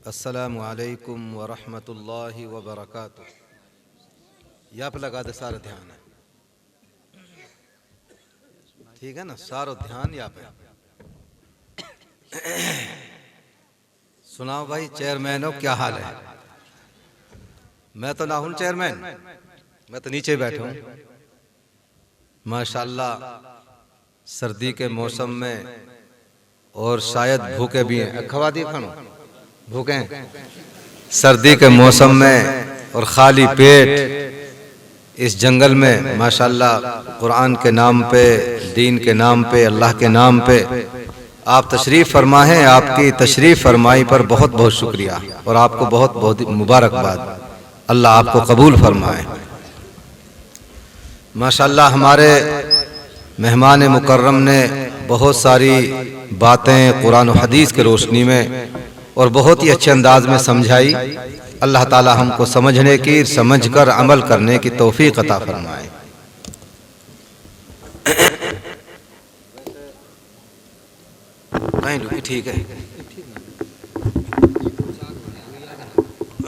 अस्सलामु अलैकुम वरहमतुल्लाहि वबरकातुह। यहाँ पे लगा दे सारा ध्यान है, ठीक है ना? सारो ध्यान यहाँ पे। सुनाओ भाई चेयरमैन हो, क्या हाल है? मैं तो ना हूं चेयरमैन, मैं तो नीचे बैठा हूं। माशाल्लाह सर्दी के मौसम में और शायद भूखे भी हैं। खवा दिए खानो, भूखे हैं सर्दी के मौसम में और खाली पेट इस जंगल में माशाल्लाह कुरान के नाम पे, दीन के नाम पे, अल्लाह के नाम पे आप तशरीफ़ फरमा हैं। आपकी तशरीफ़ फरमाई पर बहुत बहुत शुक्रिया और आपको बहुत बहुत मुबारकबाद। अल्लाह आपको कबूल फरमाए। माशाल्लाह हमारे मेहमान मुकर्रम ने बहुत सारी बातें कुरान और हदीस के रोशनी में और बहुत ही अच्छे अंदाज में समझाई। अल्लाह ताला हमको समझने की, समझकर अमल करने की तौफीक अता फरमाए। नहीं ठीक है,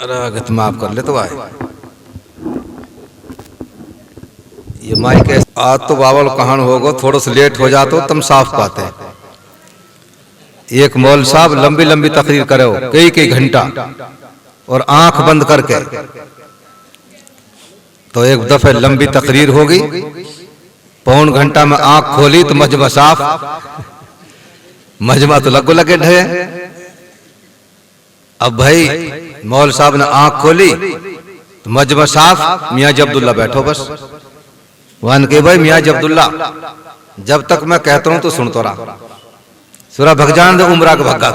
अरे माफ कर ले तो आए। ये माइक आज तो बावल कहान होगो, थोड़ा सा लेट हो जाते हो तुम साफ पाते। एक मौल साहब लंबी लंबी तकरीर करे हो कई कई घंटा और आंख बंद करके, तो एक दफे लंबी तकरीर होगी, पौन घंटा में आंख खोली तो मजमा साफ, मजमा तो लगो लगे ढे। अब भाई मौल साहब ने आंख खोली तो मजमा साफ, मियाँ अब्दुल्ला बैठो बस। वन के भाई मियाँ अब्दुल्ला जब तक मैं कहता हूं तो सुन तो रहा, सूरा भगजान दे उमरा के भगा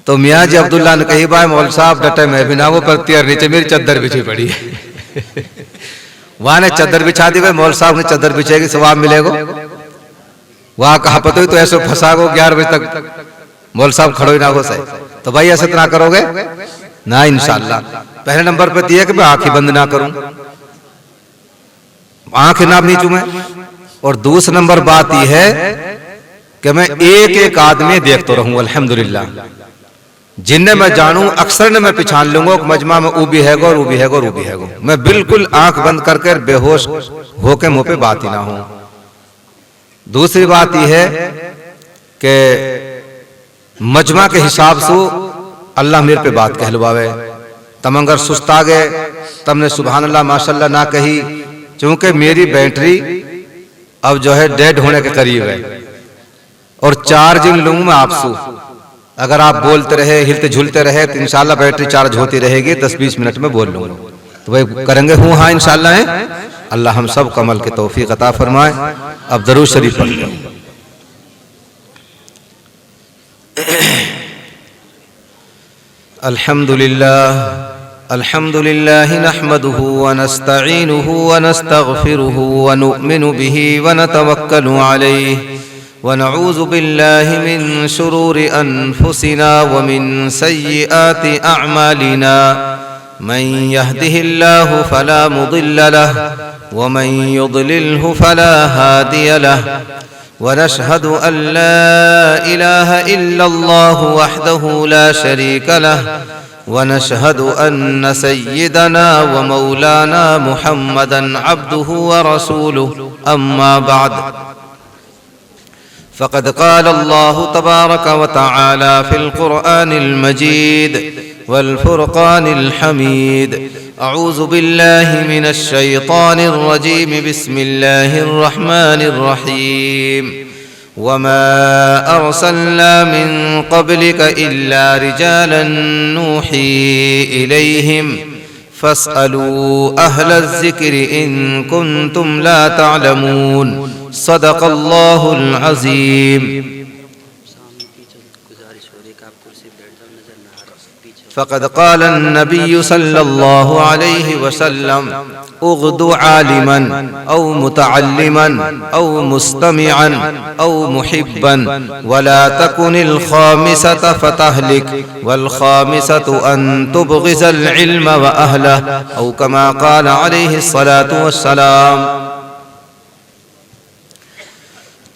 तो मियाँ अब्दुल्ला ने कही भाई मौल साहब डटे मैं भी ना वो पर तेर नीचे मेरी चद्दर बिछी पड़ी है। वहां ने चद्दर बिछा दी, भाई मौल साहब ने चद्दर बिछेगी सवाब मिलेगा। वहां कहा पता ही तो ऐसे फंसा गो 11 बजे तक मौल साहब खड़ो ही ना हो सही, तो भाई ऐसे इतना करोगे ना इंशाल्लाह। पहले नंबर पे दिए कि मैं आंखें बंद ना करूं, आंखें ना नहीं चूमे। और दूसरा नंबर बात यह है कि मैं एक एक आदमी देखता रहूं अल्हम्दुलिल्लाह, जिन्हें मैं जानूं अक्सर ने मैं पहचान लूंगा मजमा में वो भी है और वो भी है और वो भी है। मैं बिल्कुल आंख बंद करके बेहोश होके मुंह पे बात ही ना हो। दूसरी बात यह है कि मजमा के हिसाब से अल्लाह मेरे पे बात कहलवावे। तम अगर सुस्ता गए तमने सुभान अल्लाह माशाल्लाह ना कही, क्योंकि मेरी बैटरी अब जो है डेड होने के करीब है और चार्जिंग लूंगा मैं आपसे। अगर आप बोलते रहे हिलते झुलते रहे तो इंशाल्लाह बैटरी चार्ज होती रहेगी, 10-20 मिनट में बोल लूंगा। तो भाई करेंगे हूँ हाँ इंशाल्लाह है। अल्लाह हम सब कमल के तौफीक अता फरमाए। अब दरूद शरीफ पढ़ लो। अल्हम्दुलिल्लाह अल्हम्दुलिल्लाह नहमदुहु व नस्तईनुहु व नस्तगफिरुहु व नुमिनु बिही व नतवक्कलु अलैहि व नऊज़ु बिल्लाहि मिन शुरूरि अनफुसिना व मिन सय्यिआति अअमालिना। मन यहदिहिल्लाहु फला मुदिल्ल लहु व मन युद्लिलहु फला हादिय लहु व नशहदु अन ला इलाहा इल्लल्लाहु वहदहु ला शरीका लहु व नशहदु अन्न सय्यिदना व मौलाना मुहम्मदन अब्दुहु व रसूलुहु। अम्मा बाद फ़क़द क़ाल अल्लाहु तबारक व तआला फ़िल क़ुरआनिल मजीद वल फ़ुरक़ानिल हमीद। अऊज़ु बिल्लाहि मिनश शैतानिर रजीम। बिस्मिल्लाहिर रहमानिर रहीम। वमा अरसलना मिन क़ब्लिक इल्ला रिजालन नूही इलैहिम फस्अलू अहलज़ ज़िक्रि इन कुन्तुम ला तअलमून। सदक़ल्लाहुल अज़ीम। फ़क़द क़ाल अन्नबिय्यु सल्लल्लाहु अलैहि वसल्लम उग़्दु आलिमन औ मुतअल्लिमन औ मुस्तमिअन औ मुहिब्बन वला तकुनिल ख़ामिसत फ़तहलिक वल ख़ामिसतु अन तुबग़िज़ल इल्म व अहलहु औ कमा क़ाल अलैहि सलातु वस्सलाम।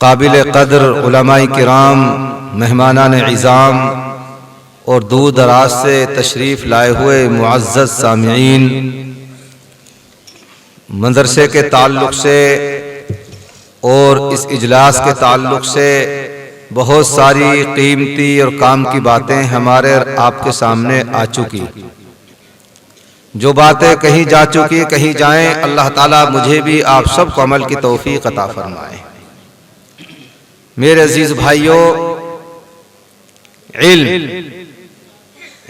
काबिल क़द्र उलमाए किराम, मेहमानान इज़ाम और दूर दराज से तशरीफ़ लाए हुए मुअज़्ज़ज़ सामिईन, मदरसे के ताल्लुक़ से और इस इजलास के ताल्लुक़ से बहुत सारी कीमती और काम की बातें हमारे आपके सामने आ चुकी। जो बातें कहीं जा चुकी कहीं जाएं, अल्लाह ताला मुझे भी आप सब को अमल की तौफीक अता फरमाए। मेरे अजीज भाइयों,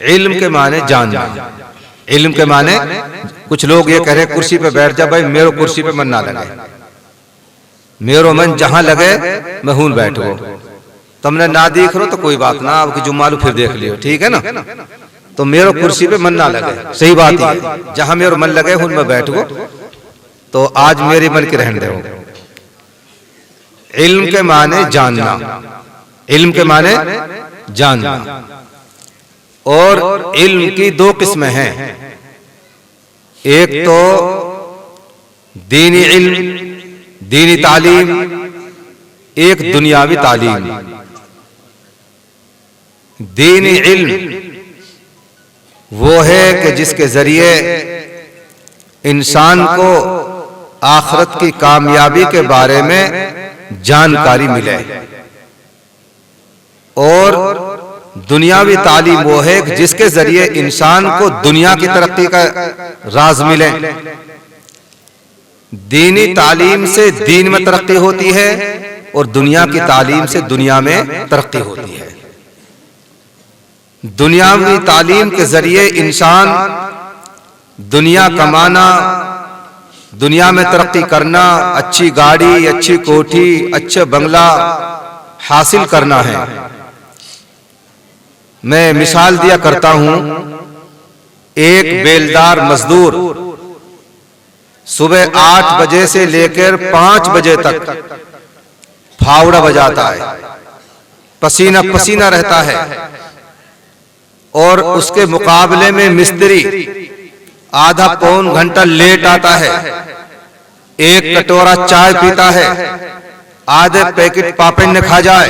इल्म के माने जानना। इल्म के माने, कुछ लोग ये कह रहे कुर्सी पे बैठ जा भाई, मेरो कुर्सी पे मन ना लगे, मेरो मन जहां लगे मैं हूं बैठो। तुमने ना देख रो तो कोई बात ना, आपकी जुम्मालू फिर देख लियो, ठीक है ना। तो मेरो कुर्सी पे मन ना लगे, सही बात है, जहां मेरो मन लगे हूं मैं बैठो। तो आज मेरे मन के रहने दो। इल्म के माने जानना, इल्म के माने जानना। और इल्म की दो किस्में हैं, एक तो दीनी इल्म, दीनी तालीम, एक दुनियावी तालीम। दीनी इल्म वो है कि जिसके जरिए इंसान को आखिरत की कामयाबी के बारे में जानकारी मिले। और दुनियावी तालीम वो है कि जिसके जरिए इंसान को दुनिया की तरक्की का राज मिले। दीनी तालीम से दीन में तरक्की होती है और दुनिया की तालीम से दुनिया में तरक्की होती है। दुनियावी तालीम के जरिए इंसान दुनिया कमाना, दुनिया में तरक्की करना, अच्छी गाड़ी, अच्छी कोठी, अच्छा बंगला हासिल करना है। मैं मिसाल दिया करता हूं, एक बेलदार मजदूर सुबह 8 बजे से लेकर 5 बजे तक फावड़ा बजाता है, पसीना पसीना रहता है। और उसके मुकाबले में मिस्त्री आधा पौन घंटा लेट आता है, एक कटोरा चाय पीता है, आधे पैकेट पापड़ खा जाए,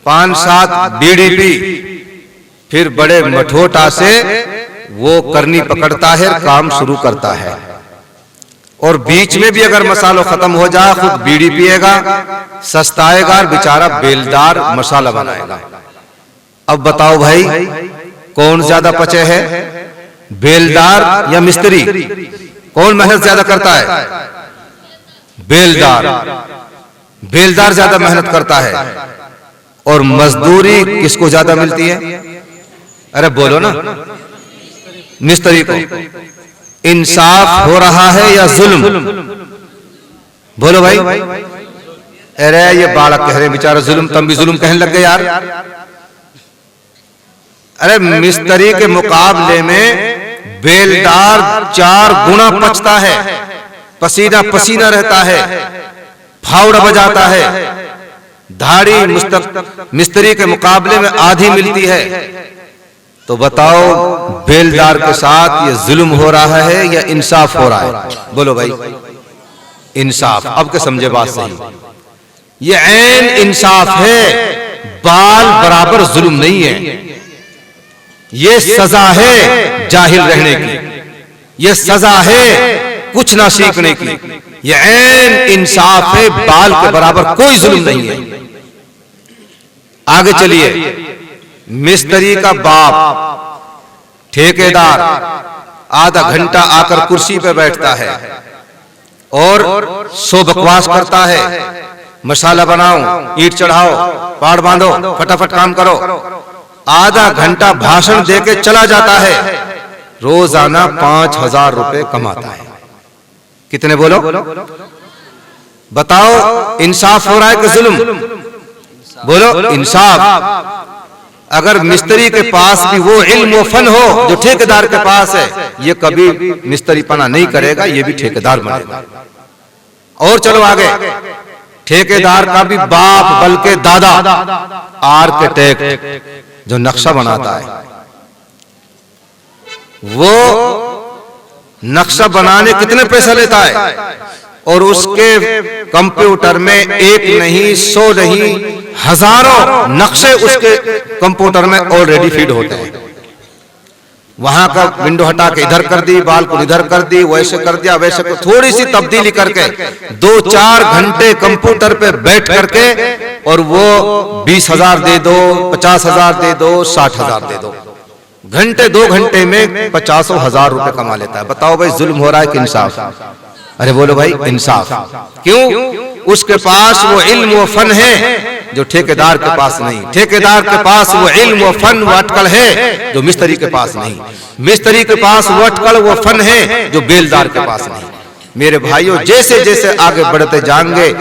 5-7 बीड़ी पी, फिर बड़े मठोटा से वो करनी पकड़ता है, काम शुरू करता है। और बीच में भी अगर मसाला खत्म हो जाए खुद बीड़ी पिएगा, सस्ताएगा, बेचारा बेलदार मसाला बनाएगा। अब बताओ भाई कौन ज्यादा पचे है, बेलदार या मिस्त्री? कौन मेहनत ज्यादा करता है? बेलदार। बेलदार ज्यादा मेहनत करता है। और मजदूरी किसको ज्यादा मिलती है? अरे बोलो ना, मिस्त्री को। इंसाफ हो रहा है या जुल्म? बोलो भाई। अरे ये बालक कह रहे बेचारा जुल्म, तुम भी जुल्म कहने लग गए यार। अरे मिस्त्री के मुकाबले में बेलदार 4 गुना पचता है, पसीना पसीना रहता है, फावड़ा बजाता है। धाड़ी मिस्त्री के मुकाबले में आधी मिलती है। तो बताओ बेलदार के साथ ये जुल्म हो रहा है या इंसाफ हो रहा है? बोलो भाई। इंसाफ। अब के समझे बात सही, ये ऐन इंसाफ है, बाल बराबर जुल्म नहीं है। ये सजा है जाहिल रहने की, ये सजा है कुछ ना सीखने की। ये ऐन इंसाफ है, बाल के बराबर कोई जुल्म नहीं है। आगे चलिए। मिस्त्री का बाप ठेकेदार आधा घंटा आकर कुर्सी पे बैठता है और सो बकवास करता है, मसाला बनाओ, ईंट चढ़ाओ, पाड़ बांधो, फटाफट काम करो। आधा घंटा भाषण देके चला जाता है, रोजाना 5000 रुपए कमाता है। कितने बोलो? बताओ इंसाफ हो रहा है कि जुल्म? बोलो इंसाफ। अगर मिस्त्री के पास भी वो इल्म व फन हो जो ठेकेदार के पास है, ये कभी मिस्त्री पना नहीं करेगा, ये भी ठेकेदार बनेगा। और चलो आगे। ठेकेदार का भी बाप बल्कि दादा आर्किटेक्ट जो नक्शा बनाता है, वो नक्शा बनाने कितने पैसा लेता है? और उसके कंप्यूटर में एक नहीं, 100 नहीं, हजारों नक्शे उसके कंप्यूटर में ऑलरेडी फीड होते हैं। वहां का विंडो हटा के इधर कर दी, बाल को इधर कर दी, वैसे कर दिया, वैसे को थोड़ी सी तब्दीली करके 2-4 घंटे कंप्यूटर पे बैठ करके, और वो 20,000 दे दो, 50,000 दे दो, 60,000 दे दो, घंटे 2 घंटे में 50,000 रुपए कमा लेता है। बताओ भाई जुल्म हो रहा है कि इंसाफ? अरे बोलो भाई इंसाफ। क्यों? उसके पास वो इल्म व फन है जो ठेकेदार के पास नहीं। ठेकेदार के पास वो इल्म व फन व अटकल है जो मिस्त्री के पास नहीं। मिस्त्री के पास वो अटकल व फन है जो बेलदार के पास नहीं। मेरे भाइयों, जैसे जैसे आगे बढ़ते जाएंगे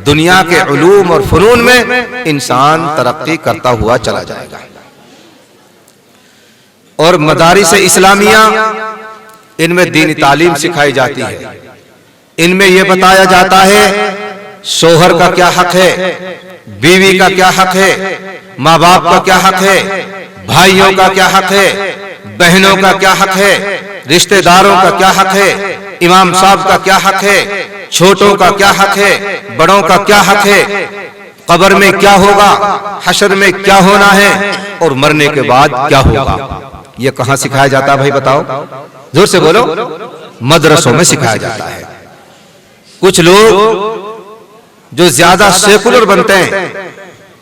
दुनिया के उलूम और फनून में इंसान तरक्की करता हुआ चला जाएगा। और मदारिस इस्लामिया, इनमें दीनी तालीम सिखाई जाती है। इनमें यह बताया जाता है शोहर का क्या हक है, बीवी का क्या हक है, माँ बाप का क्या हक है, भाइयों का क्या हक है, बहनों का क्या हक है, रिश्तेदारों का क्या हक है, इमाम साहब का क्या हक है, छोटों का क्या हक है, बड़ों का क्या हक है, कब्र में क्या होगा, हशर में क्या होना है, और मरने के बाद क्या होगा। ये कहां सिखाया जाता है भाई बताओ? जोर से बोलो। मदरसों में सिखाया जाता है। कुछ लोग जो ज्यादा सेकुलर बनते हैं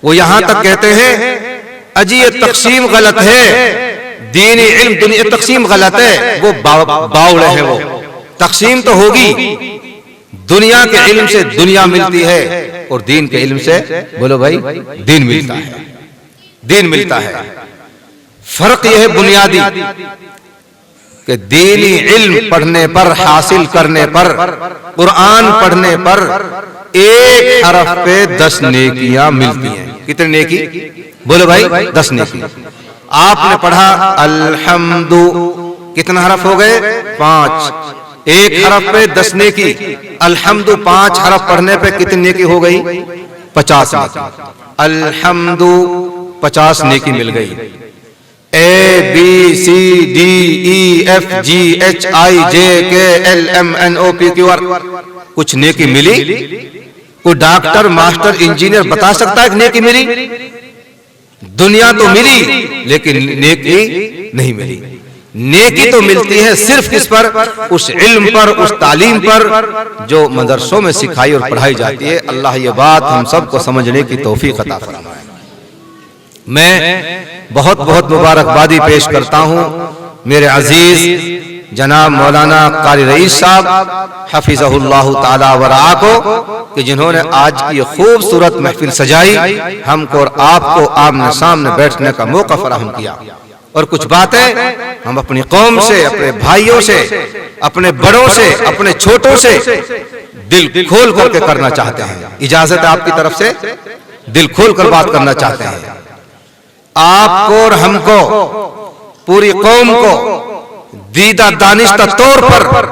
वो यहां तक कहते हैं अजी ये तकसीम गलत है, दीनी इल्म दुनिया तकसीम गलत है। वो बावड़े हैं। वो तकसीम तो होगी, दुनिया के इल्म से दुनिया मिलती है और दीन के इल्म से बोलो भाई दीन मिलता है। दीन मिलता है। फर्क यह है बुनियादी कि दीनी इल्म पढ़ने पर, हासिल करने पर, कुरान पढ़ने पर एक हरफ पे 10 नेकियां मिलती हैं। कितने नेकी? बोलो भाई 10 नेकी। आपने पढ़ा अल्हम्दु, कितना हरफ हो गए? 5। एक हरफ पे 10 नेकी। अल्हम्दु 5 हरफ पढ़ने पे कितनी नेकी हो गई? 50 नेकी। अल्हम्दु 50 नेकी मिल गई। ABCDEFGHIJKLMNOPQR कुछ नेकी मिली? कोई डॉक्टर, मास्टर, इंजीनियर बता सकता है कि नेकी मिली? दुनिया तो मिली लेकिन नेकी नहीं मिली। नेकी तो मिलती है सिर्फ किस पर? उस इल्म पर, उस तालीम पर जो मदरसों में सिखाई और पढ़ाई जाती है। अल्लाह ये बात हम सबको समझने की तौफीक अता फरमाए। मैं बहुत बहुत मुबारकबादी पेश करता हूं मेरे अजीज जनाब मौलाना कारी रईस साहब हफिज़हुल्लाह ताला व रआ को, कि जिन्होंने आज की खूबसूरत महफिल सजाई, हमको और आपको आमने सामने बैठने का मौका फराहम किया। और कुछ बातें हम अपनी कौम से, अपने भाइयों से, अपने बड़ों से, अपने छोटों से दिल खोल करके करना चाहते हैं। इजाजत है आपकी तरफ से? दिल खोल कर बात करना चाहते हैं। आपको और हमको, पूरी कौम को दीदा दानिश्ता तौर पर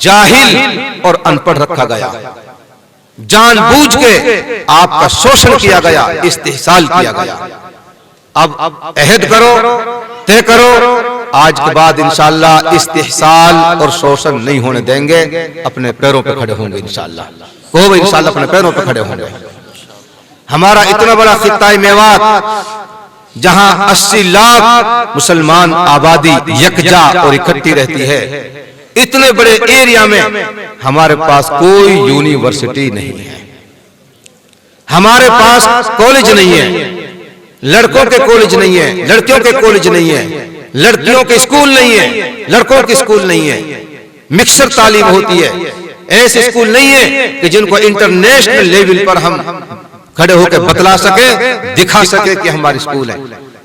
जाहिल और अनपढ़ रखा गया। जानबूझ के आपका शोषण किया गया, इस्तेहसाल किया गया। अब अहद करो, तय करो, आज के बाद इंशाअल्लाह इस्तेहसाल और शोषण नहीं होने देंगे। अपने पैरों पे खड़े होंगे इंशाअल्लाह। कहो इंशाअल्लाह अपने पैरों पे खड़े होंगे। हमारा इतना बड़ा खित्ता मेवात, जहां 80 लाख मुसलमान आबादी यकजा और इकट्ठी रहती है, इतने बड़े एरिया में हमारे पास कोई यूनिवर्सिटी नहीं है, हमारे पास कॉलेज नहीं है, लड़कों के कॉलेज नहीं है, लड़कियों के कॉलेज नहीं है, लड़कियों के स्कूल नहीं है, लड़कों के स्कूल नहीं है, मिक्सर तालीम होती है। ऐसे स्कूल नहीं है कि जिनको इंटरनेशनल लेवल पर हम खड़े होकर बतला सके, दिखा सके कि हमारे स्कूल है।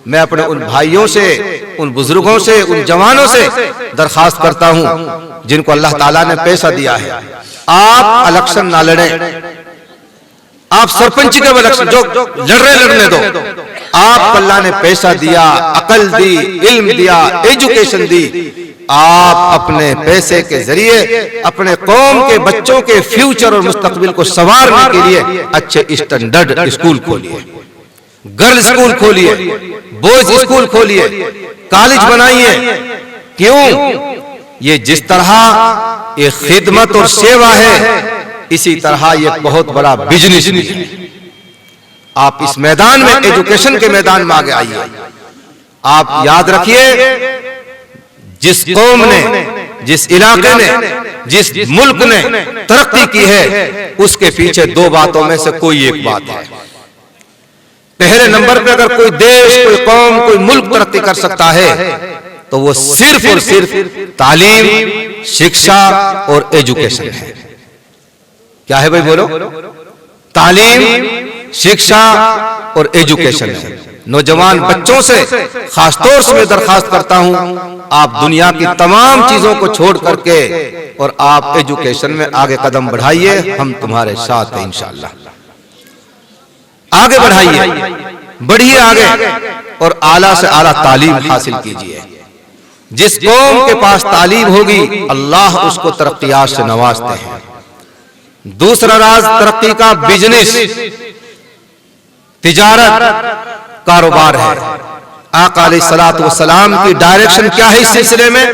मैं अपने उन भाइयों से, उन बुजुर्गों से, उन जवानों से दरखास्त करता हूं जिनको अल्लाह ताला ने पैसा दिया है, आप इलेक्शन ना लड़ें। आप सरपंच के इलेक्शन जो लड़ रहे लड़ने दो। आप अल्लाह ने पैसा दिया, अकल दी, इल्म दिया, एजुकेशन दी। आप अपने पैसे के जरिए अपने कौम के बच्चों के फ्यूचर और मुस्तकबिल को संवारने के लिए अच्छे स्टैंडर्ड स्कूल खोलिए, गर्ल्स स्कूल खोलिए, बॉयज स्कूल खोलिए, कॉलेज बनाइए। क्यों? ये जिस तरह ये खिदमत और सेवा है, इसी तरह ये बहुत बड़ा बिजनेस भी है। आप इस मैदान में, एजुकेशन के मैदान में आगे आइए। आप याद रखिए, जिस कौम ने, जिस इलाके ने, जिस मुल्क ने तरक्की की है, उसके पीछे दो बातों में से कोई एक बात है। पहले नंबर पे अगर कोई देश, कोई कौम, कोई मुल्क तरक्की कर सकता है तो वो सिर्फ और सिर्फ तालीम, शिक्षा और एजुकेशन है। क्या है भाई, बोलो? तालीम, शिक्षा और एजुकेशन है। नौजवान बच्चों से खासतौर से मैं दरखास्त करता हूं, आप दुनिया की तमाम चीजों को छोड़ करके और आप एजुकेशन में आगे कदम बढ़ाइए। हम तुम्हारे साथ हैं इंशाअल्लाह। आगे बढ़ाइए, बढ़िए आगे, और आला से आला तालीम हासिल कीजिए। जिस कौम के पास तालीम होगी, अल्लाह उसको तरक्कियात से नवाजते हैं। दूसरा राज तरक्की का बिजनेस, तिजारत, कारोबार है। आका अलैहिस्सलातु वस्सलाम की डायरेक्शन क्या है इस सिलसिले में?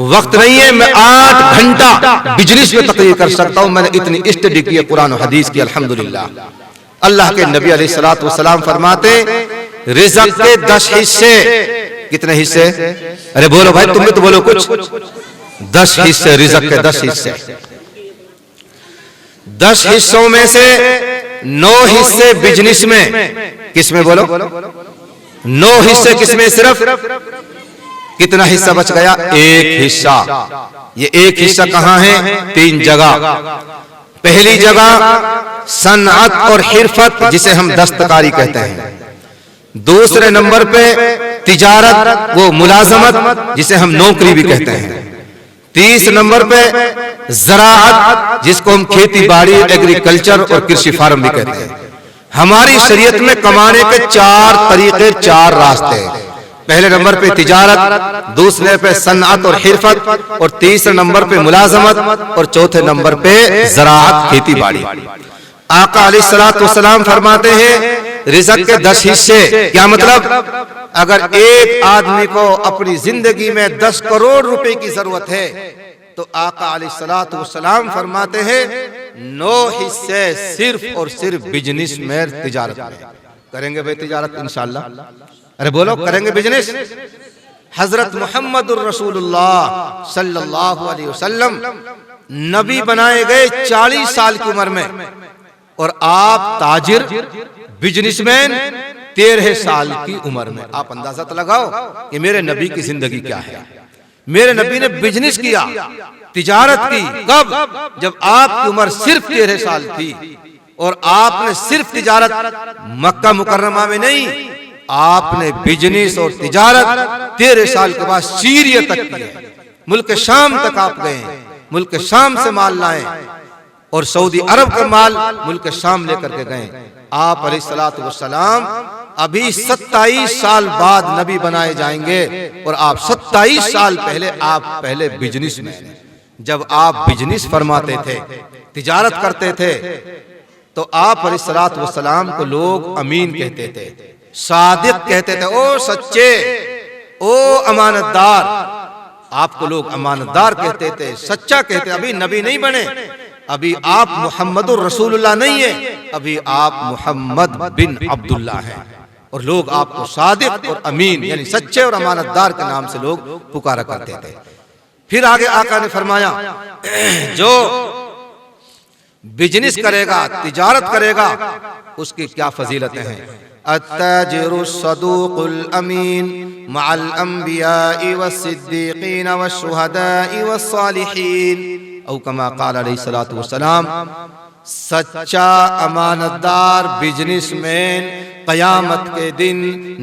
वक्त नहीं है, मैं 8 घंटा बिजनेस में तकरीर कर सकता हूं। मैंने इतनी स्टडी की है कुरान और हदीस की, अल्हम्दुलिल्लाह। अल्लाह के नबी अलैहिस्सलातु वस्सलाम फरमाते, रिज़्क़ के 10 हिस्से। कितने हिस्से? अरे बोलो भाई, तुम भी तो बोलो कुछ। 10 हिस्से, रिज़्क़ के 10 हिस्से। 10 हिस्सों में से 9 हिस्से बिजनेस में। किसमें बोलो? 9 हिस्से किसमें? सिर्फ कितना हिस्सा बच गया? 1 हिस्सा। ये 1 हिस्सा कहां है? 3 जगह। पहली जगह सनअत और हिरफत, जिसे हम दस्तकारी कहते हैं। दूसरे नंबर पे तिजारत, वो मुलाजमत, जिसे हम नौकरी भी कहते हैं। तीसरे नंबर पे ज़राअत, जिसको हम खेती बाड़ी, एग्रीकल्चर और कृषि फार्म भी कहते हैं। हमारी शरीयत में कमाने के 4 तरीके, 4 रास्ते हैं। पहले नंबर पे तिजारत, दूसरे पे सनअत और हिरफत, और तीसरे नंबर पे मुलाजमत, और चौथे नंबर पे ज़राअत, खेती बाड़ी। आका अलैहिस्सलातु वस्सलाम फरमाते हैं, रिज़्क़ के 10 हिस्से। क्या मतलब? अगर एक आदमी को अपनी जिंदगी में 10 करोड़ रुपए की जरूरत है, तो आका अलैहिस्सलातु वस्सलाम फरमाते हैं 9 हिस्से सिर्फ और सिर्फ बिजनेस में, तिजारत में करेंगे। भाई तिजारत इंशाअल्लाह। अरे बोलो, करेंगे बिजनेस। हजरत मुहम्मदुर रसूलुल्लाह सल्लल्लाहु अलैहि वसल्लम नबी बनाए गए 40 साल की उम्र में, और आप ताजिर, बिजनेसमैन 13 साल की उम्र में। आप अंदाजा तो लगाओ कि मेरे नबी की जिंदगी क्या है। मेरे नबी ने बिजनेस किया, तिजारत की। कब? जब आपकी उम्र सिर्फ 13 साल थी, और आपने सिर्फ तिजारत मक्का मुकर्रमा में नहीं, आपने बिजनेस और तिजारत 13 साल के बाद सीरिया तक की। मुल्क शाम तक आप गए, मुल्क शाम से माल लाए, और सऊदी अरब का माल मुल्क शाम लेकर के गए। आप अलैहिस्सलातु वस्सलाम अभी 27 साल बाद नबी बनाए जाएंगे, और आप 27 साल पहले आप पहले बिजनेस में। जब आप बिजनेस फरमाते थे, तिजारत करते थे, तो आप अलैहिस्सलातु वस्सलाम को लोग अमीन कहते थे, सादिक कहते थे। ओ सच्चे, ओ अमानतदार। आपको लोग अमानतदार कहते थे, सच्चा कहते। अभी नबी नहीं बने, अभी आप मुहम्मदुर रसूलुल्लाह नहीं है, अभी आप मुहम्मद बिन अब्दुल्लाह हैं, और लोग आपको सादिक और अमीन यानी सच्चे और अमानतदार के नाम से लोग पुकारा करते थे। फिर आगे आका ने फरमाया, जो बिजनेस करेगा, तिजारत करेगा, उसकी क्या फजीलतें हैं। अत्ताजिरु सदूकुल अमीन मअल अंबिया'i वस्सिद्दीकीन वश्शुहदा'i वस्सालिहीन औ कमा क़ाल अलैहिस्सलातु वस्सलाम। सच्चा अमानतदार बिजनेसमैन क़यामत के दिन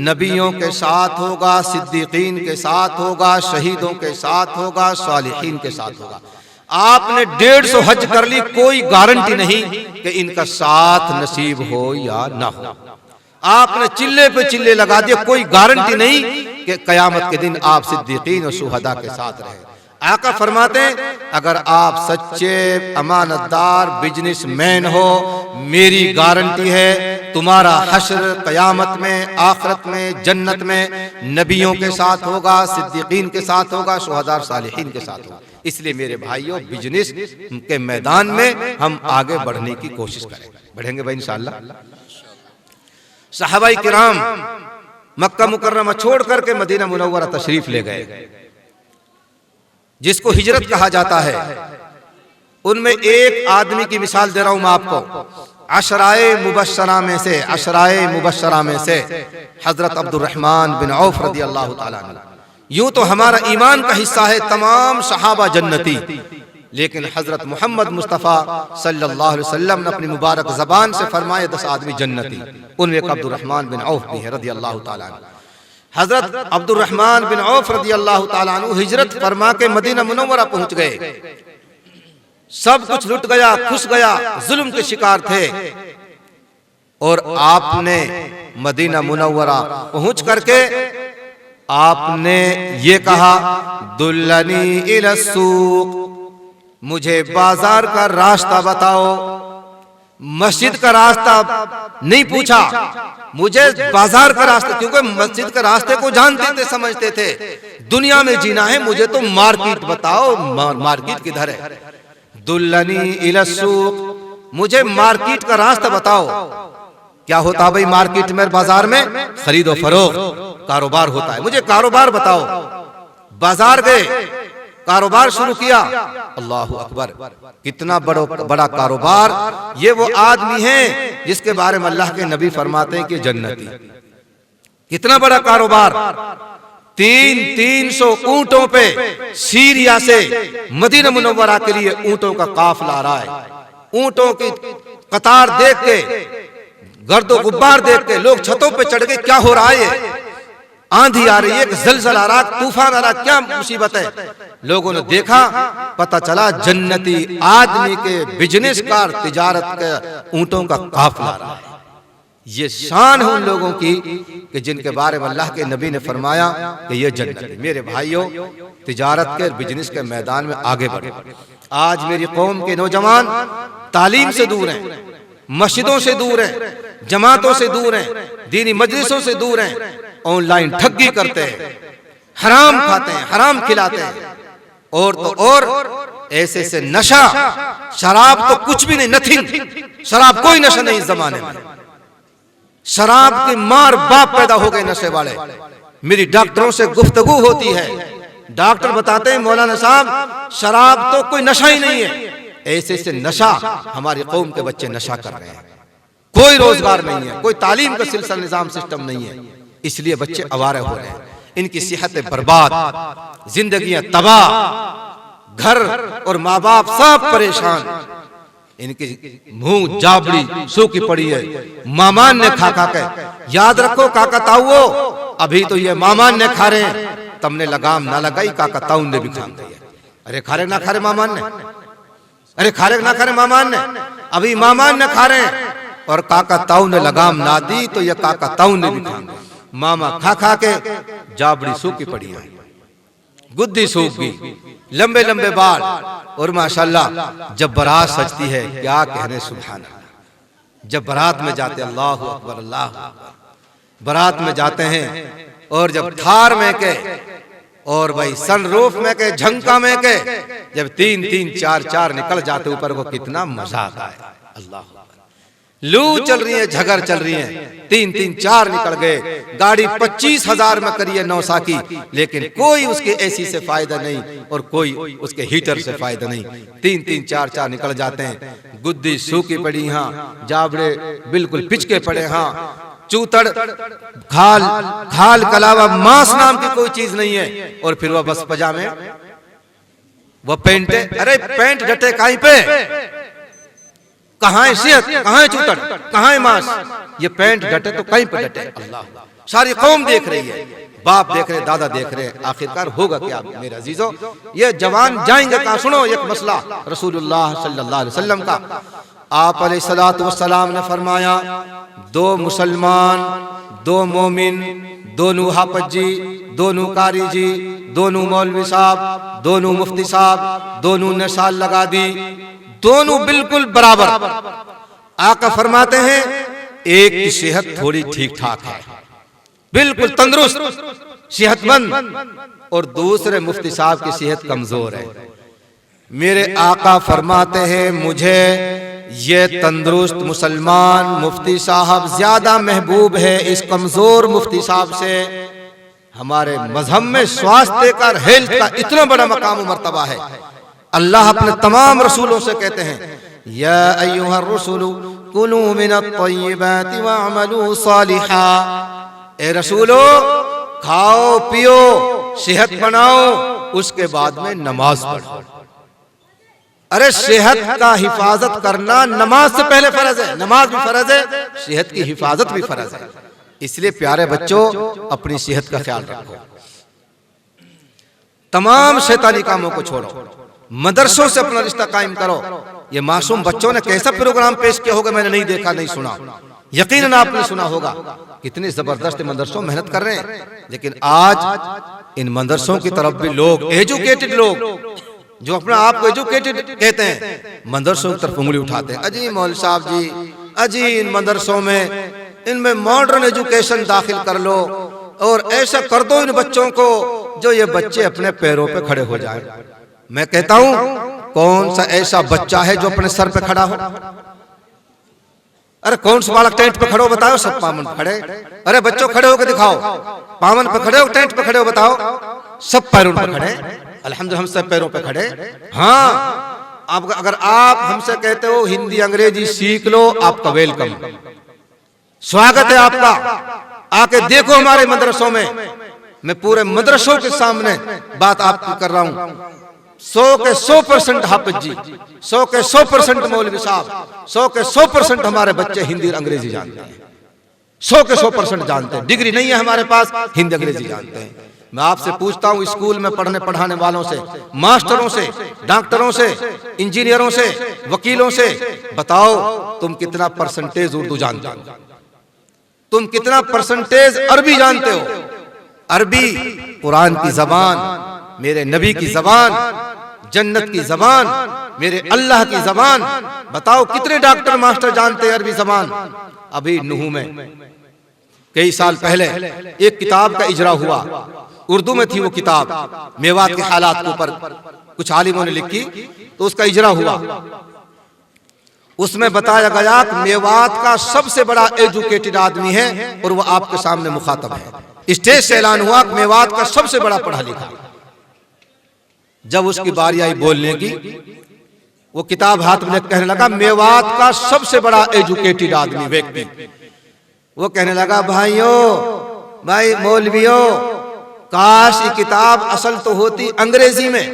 नबियों के साथ होगा, सिद्दीकीन के साथ होगा, शहीदों के साथ होगा, सालिहीन के साथ होगा। आपने 150 हज कर ली, कोई गारंटी नहीं कि इनका साथ नसीब हो या ना हो। आपने चिल्ले पे चिल्ले लगा दिए, कोई गारंटी नहीं कि कयामत के दिन आप सिद्दीकीन और शुहदा के साथ रहे। आका फरमाते हैं अगर आप सच्चे अमानतदार बिजनेसमैन हो, मेरी गारंटी है तुम्हारा हश्र क़यामत में, आखिरत में, जन्नत में नबियों के साथ होगा, सिद्दीकीन के साथ होगा, शुहदा सालिहीन के साथ होगा। इसलिए मेरे भाइयों, बिजनेस के मैदान में हम आगे बढ़ने की कोशिश करें। बढ़ेंगे भाई इंशाअल्लाह। सहाबाई किराम मक्का मुकर्रमा छोड़ करके मदीना मुनव्वरा तशरीफ ले गए, जिसको हिजरत कहा जाता है। उनमें एक आदमी की मिसाल दे रहा हूं मैं आपको। अशराए मुबश्शरा में से, अशराए मुबश्शरा में से हजरत अब्दुर्रहमान बिन औफ रदी अल्लाह ताला अन्हु। यूं तो हमारा ईमान का हिस्सा है तमाम सहाबा जन्नती, लेकिन हजरत मोहम्मद मुस्तफ़ा सल्लल्लाहु अलैहि वसल्लम ने अपनी मुबारक ज़बान से फरमाए 10 आदमी जन्नती। उनमें एक अब्दुर्रहमान बिन औफ भी है रदी अल्लाह ताला अन्हु। हजरत अब्दुर्रहमान बिन औफ रदी अल्लाह ताला अन्हु हिजरत फरमा के मदीना मुनव्वरा पहुंच गए। सब कुछ लुट गया, खुश गया, जुल्म के शिकार थे। और आपने मदीना मुनव्वरा पहुंच करके आपने ये कहा, दुल्लनी इला सूक, मुझे बाजार का रास्ता बताओ। मस्जिद का रास्ता नहीं पूछा, मुझे बाजार का रास्ता, क्योंकि मस्जिद के रास्ते को जानते थे, समझते थे। दुनिया में जीना है, मुझे तो मार्केट बताओ, मार्केट किधर है। दुल्लनी इला सूक, मुझे मार्केट का रास्ता बताओ। क्या होता है भाई मार्केट में, बाजार में? खरीदो फरोख्त, कारोबार होता है। मुझे कारोबार बताओ। बाजार गए, कारोबार शुरू किया। अल्लाहु अकबर, कितना बड़ा कारोबार। ये वो आदमी है जिसके बारे में अल्लाह के नबी फरमाते हैं कि जन्नती। कितना बड़ा कारोबार। 300 ऊंटों पे सीरिया से मदीना मुनव्वरा के लिए ऊंटों का काफिला आ रहा है। ऊंटों की कतार देख के, गर्दो गुब्बार देख के लोग छतों पे चढ़ के, क्या हो रहा है? आंधी आ रही है, ज़लज़ला आ रहा, तूफान आ रहा, क्या मुसीबत है? लोगों ने देखा, पता चला जन्नती आदमी के बिजनेस का, तिजारत के ऊंटों का काफिला आ रहा है। ये शान है उन लोगों की कि जिनके बारे में अल्लाह के नबी ने फरमाया कि ये जन्नत। मेरे भाइयों, तिजारत के, बिजनेस के मैदान में आगे बढ़े। आज मेरी कौम के नौजवान तालीम से दूर हैं, मस्जिदों से दूर हैं, जमातों से दूर हैं, दीनी मजलिसों से दूर हैं, ऑनलाइन ठगी करते हैं, हराम खाते हैं, हराम खिलाते हैं। और तो और ऐसे से नशा, शराब तो कुछ भी नहीं, नथिंग। शराब कोई नशा नहीं इस जमाने में। शराब के मार बाप पैदा हो गए नशे वाले। मेरी डॉक्टरों से गुफ्तगू होती है, डॉक्टर बताते हैं मौलाना साहब शराब तो कोई नशा ही नहीं है। ऐसे से नशा, हमारी कौम के बच्चे नशा कर रहे हैं। कोई रोजगार नहीं है, कोई तालीम का सिलसिला निजाम सिस्टम नहीं है, इसलिए बच्चे आवारे हो रहे हैं। इनकी सेहतें बर्बाद, जिंदगियां तबाह, घर और माँ बाप सब परेशान। इनकी मुंह जाबड़ी सूखी पड़ी है, मामान ने खा खा के। याद रखो काका ताऊओ, अभी तो ये मामान ने खा रहे हैं, तुमने लगाम ना लगाई, काका ताऊ ने भी खा लिया। अरे खा रहे ना खा रहे मामान ने, अरे खा रहे ना खा रहे मामान ने, अभी मामान ने खा रहे हैं और काका ताऊ ने लगाम ना दी तो ये काका ताऊ ने भी खा लिया। मामा खा खा के जाबड़ी सूखी पड़ी है, गुद्दी सूख गई, लंबे लंबे बाल। और माशाल्लाह जब बारात सजती है, क्या कहने, सुभान अल्लाह। जब बारात में जाते, अल्लाह अकबर, अल्लाह अकबर, बारात में जाते हैं और जब थार में के और भाई सनरूफ में के, झंका में के, जब 3-3, 4-4 निकल जाते ऊपर को, कितना मजा आता है। अल्लाह, लू चल रही है, झगर चल रही है, 3-3, 4 निकल गए। गाड़ी 25,000 में करी है नौसा की, लेकिन कोई उसके एसी से फायदा नहीं और कोई उसके हीटर से फायदा नहीं। 3-3, 4-4 निकल जाते हैं। गुद्दी सूखी पड़ी, यहाँ जाबड़े बिल्कुल पिचके पड़े, हाँ चूतड़, खाल, खाल के अलावा मांस नाम की कोई चीज नहीं है। और फिर वह बस पजामे, वह पेंट, अरे पेंट डटे कहीं पे, कहाँ है सेहत, कहाँ है चूतड़, कहाँ है मांस? ये पेंट डटे तो कहीं पे डटे। अल्लाह, सारी कौम देख रही है, बाप देख रहे, दादा देख रहे, आखिरकार होगा क्या मेरे अजीजों? ये जवान जाएंगे कहाँ? सुनो एक मसला रसूलुल्लाह सल्लल्लाहु अलैहि वसल्लम का। आप अलैहिस्सलातु वस्सलाम ने फरमाया, 2 मुसलमान, 2 मोमिन, दोनों हाफजी, दोनों कारी जी, दोनों मौलवी साहब, दोनों मुफ्ती साहब, दोनों ने साल लगा दी, दोनों बिल्कुल बराबर। आका फरमाते हैं एक की सेहत थोड़ी ठीक ठाक है, बिल्कुल तंदुरुस्त सेहतमंद, और दूसरे मुफ्ती साहब की सेहत कमजोर है। मेरे आका फरमाते हैं मुझे ये तंदुरुस्त मुसलमान मुफ्ती साहब ज्यादा महबूब है इस कमजोर मुफ्ती साहब से। हमारे मजहब में स्वास्थ्य का, हेल्थ का इतना बड़ा मकाम मर्तबा है। अल्लाह अपने तमाम रसूलों से कहते हैं या अय्युहर रसूलु कुलू मिनत-तय्यिबाति वअमलू सालिहा, ए रसूलो खाओ पियो सेहत बनाओ, उसके बाद में नमाज पढ़ो। अरे सेहत का हिफाजत करना नमाज से पहले फर्ज है, नमाज भी फर्ज है, सेहत की हिफाजत भी फर्ज है। इसलिए प्यारे बच्चों अपनी सेहत का ख्याल रखो, तमाम शैतानी कामों को छोड़ो, मदरसों से अपना रिश्ता कायम करो। ये मासूम बच्चों ने कैसा प्रोग्राम पेश किया होगा, मैंने नहीं देखा नहीं सुना, यकीनन आपने सुना होगा। कितनी जबरदस्त मदरसों मेहनत कर रहे हैं, लेकिन आज इन मदरसों की तरफ भी लोग, एजुकेटेड लोग जो अपना आप को एजुकेटेड कहते हैं, मदरसों की तरफ उंगली उठाते हैं। अजी मौलवी साहब जी, अजी इन मदरसों में, इनमें मॉडर्न एजुकेशन दाखिल कर लो और ऐसा कर दो इन बच्चों को जो ये बच्चे अपने पैरों पे खड़े हो जाएं। मैं कहता हूं कौन सा ऐसा बच्चा है जो अपने सर पे खड़ा हो? अरे कौन सा बालक टेंट पे खड़े हो बताओ, सब पावन पे खड़े। अरे बच्चों खड़े होकर दिखाओ, पावन पे खड़े हो, टेंट पे खड़े हो बताओ, सब पैरों पे खड़े। अल्हम्दुलिल्लाह हम सब पैरों पे खड़े। हाँ, अब अगर आप हमसे कहते हो हिंदी अंग्रेजी सीख लो, आपका वेलकम, स्वागत है आपका, आके देखो हमारे मदरसों में। मैं पूरे मदरसों के सामने बात आपको कर रहा हूं। 100 के 100% हाफिज जी, 100 के 100% मौलवी साहब, 100 के 100% हमारे बच्चे हिंदी और अंग्रेजी जानते हैं, 100 के 100% जानते हैं। डिग्री नहीं है हमारे पास, हिंदी अंग्रेजी जानते हैं। मैं आपसे पूछता हूं स्कूल में पढ़ने पढ़ाने वालों से, मास्टरों से, डॉक्टरों से, इंजीनियरों से, वकीलों से, बताओ तुम कितना परसेंटेज उर्दू जानते हो, तुम कितना परसेंटेज अरबी जानते हो? अरबी कुरान की जबान, मेरे नबी की जबान, जन्नत की जबान, मेरे अल्लाह की जबान। बताओ कितने डॉक्टर मास्टर जानते हैं अरबी जबान? अभी नूह में कई साल पहले एक किताब का इजरा हुआ, उर्दू में थी वो किताब, मेवात के हालात के ऊपर कुछ आलिमों ने लिखी, तो उसका इजरा हुआ। उसमें बताया गया कि मेवात का सबसे बड़ा एजुकेटेड आदमी है और वो आपके सामने मुखातब है। स्टेज से ऐलान हुआ कि मेवात का सबसे बड़ा पढ़ा लिखा। जब उसकी बारी आई बोलने की, वो किताब हाथ में कहने लगा मेवात का सबसे बड़ा एजुकेटेड आदमी व्यक्ति। वो कहने लगा भाइयों, भाई मौलवियों, काश ये किताब असल तो होती अंग्रेजी में,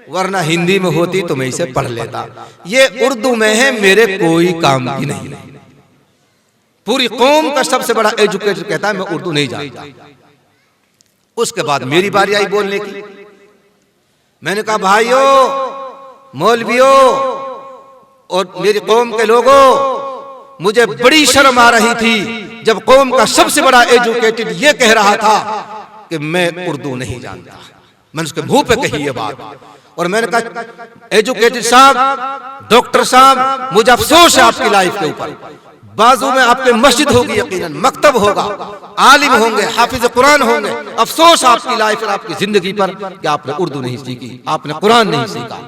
वरना हिंदी में होती तो मैं इसे पढ़ लेता। ये उर्दू में है, मेरे कोई काम की नहीं। पूरी कौम का सबसे बड़ा एजुकेटर कहता है मैं उर्दू नहीं जानता। उसके बाद मेरी बारी आई बोलने की। मैंने कहा भाइयों, मौलवियों और मेरी कौम के लोगों, मुझे बड़ी शर्म आ रही थी जब कौम का सबसे बड़ा एजुकेटेड ये कह रहा था कि मैं उर्दू नहीं जानता। मैंने उसके मुंह पे कही ये बात, और मैंने कहा एजुकेटेड साहब, डॉक्टर साहब, मुझे अफसोस है आपकी लाइफ के ऊपर। बाजू में आपके मस्जिद होगी, यकीनन मकतब होगा, आलिम होंगे, हाफिज कुरान होंगे। अफसोस आपकी लाइफ और आपकी जिंदगी पर कि आपने उर्दू नहीं सीखी, आपने कुरान नहीं सीखा।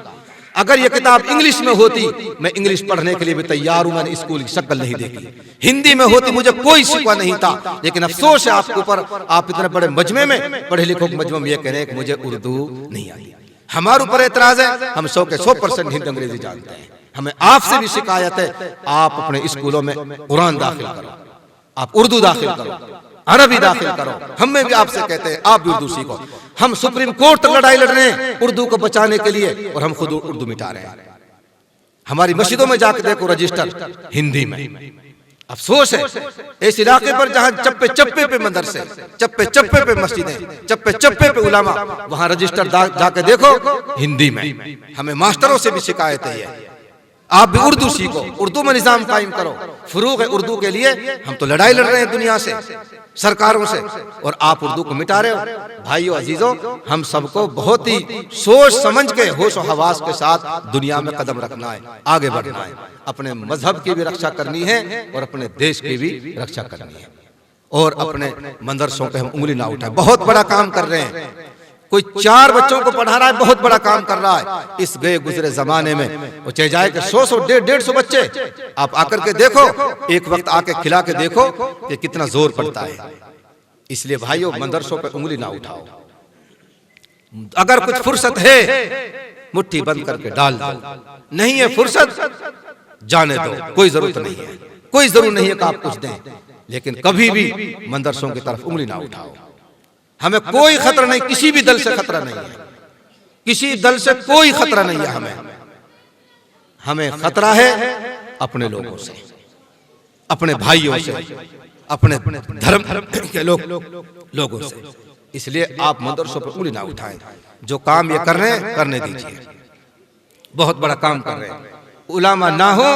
अगर ये किताब इंग्लिश में होती, मैं इंग्लिश पढ़ने के लिए भी तैयार हूं, मैंने स्कूल की शक्ल नहीं देखी। हिंदी में होती, मुझे कोई शिकवा नहीं था, लेकिन अफसोस है आपके ऊपर, आप इतने बड़े मजमे में, पढ़े लिखों के मजमे में ये कह रहे हैं कि मुझे उर्दू नहीं आई। हमारे ऊपर एतराज है, हम 100 के 100% हिंदी अंग्रेजी जानते हैं। हमें आपसे भी शिकायत है, आप अपने स्कूलों में कुरान दाखिल करो, आप उर्दू दाखिल करो, अरबी दाखिल करो। हमें भी आपसे कहते हैं आप भी उर्दू सीखो। हम सुप्रीम कोर्ट तक लड़ाई लड़ रहे हैं उर्दू को बचाने के लिए, और हम खुद उर्दू मिटा रहे हैं। हमारी मस्जिदों में जाकर देखो रजिस्टर हिंदी में। अफसोस है इस इलाके पर जहां चप्पे चप्पे पे मदरसे, चप्पे चप्पे पे मस्जिदें, चप्पे चप्पे पे उलामा, वहां रजिस्टर जाके देखो हिंदी में। हमें मास्टरों से भी शिकायत है। आप भी उर्दू सीखो, उर्दू में निजाम कायम करो। फरूक है उर्दू के लिए, हम तो लड़ाई लड़ रहे हैं दुनिया से, सरकारों से, और आप उर्दू को मिटा रहे हो। भाइयों अजीजों, हम सबको बहुत ही सोच समझ के, होश और हवास के साथ दुनिया में कदम रखना है, आगे बढ़ना है। अपने मजहब की भी रक्षा करनी है और अपने देश की भी रक्षा करनी है, और अपने मदरसों पे हम उंगली ना उठाएं। बहुत बड़ा काम कर रहे हैं, कोई 4 बच्चों को पढ़ा रहा है, बहुत बड़ा काम कर रहा है। इस गए गुजरे जमाने में वो चाहे जाए कि 100 150 बच्चे, आप आकर के देखो, एक वक्त आके खिला के देखो कि कितना जोर पड़ता है। इसलिए भाइयों, मदरसों पे उंगली ना उठाओ। अगर कुछ फुर्सत है मुट्ठी बंद करके डाल दो, नहीं है फुर्सत जाने दो, कोई जरूरत नहीं है, कोई जरूर नहीं है कि आप कुछ दें, लेकिन कभी भी मदरसों की तरफ उंगली ना उठाओ। हमें कोई खतरा नहीं, किसी भी दल से खतरा नहीं है, किसी दल से कोई खतरा नहीं है। हमें खतरा है अपने लोगों से, अपने भाइयों से, अपने धर्म के लोगों से। इसलिए आप मदरसों पर उंगली ना उठाएं। जो काम ये कर रहे हैं करने दीजिए, बहुत बड़ा काम कर रहे हैं। उलामा ना हो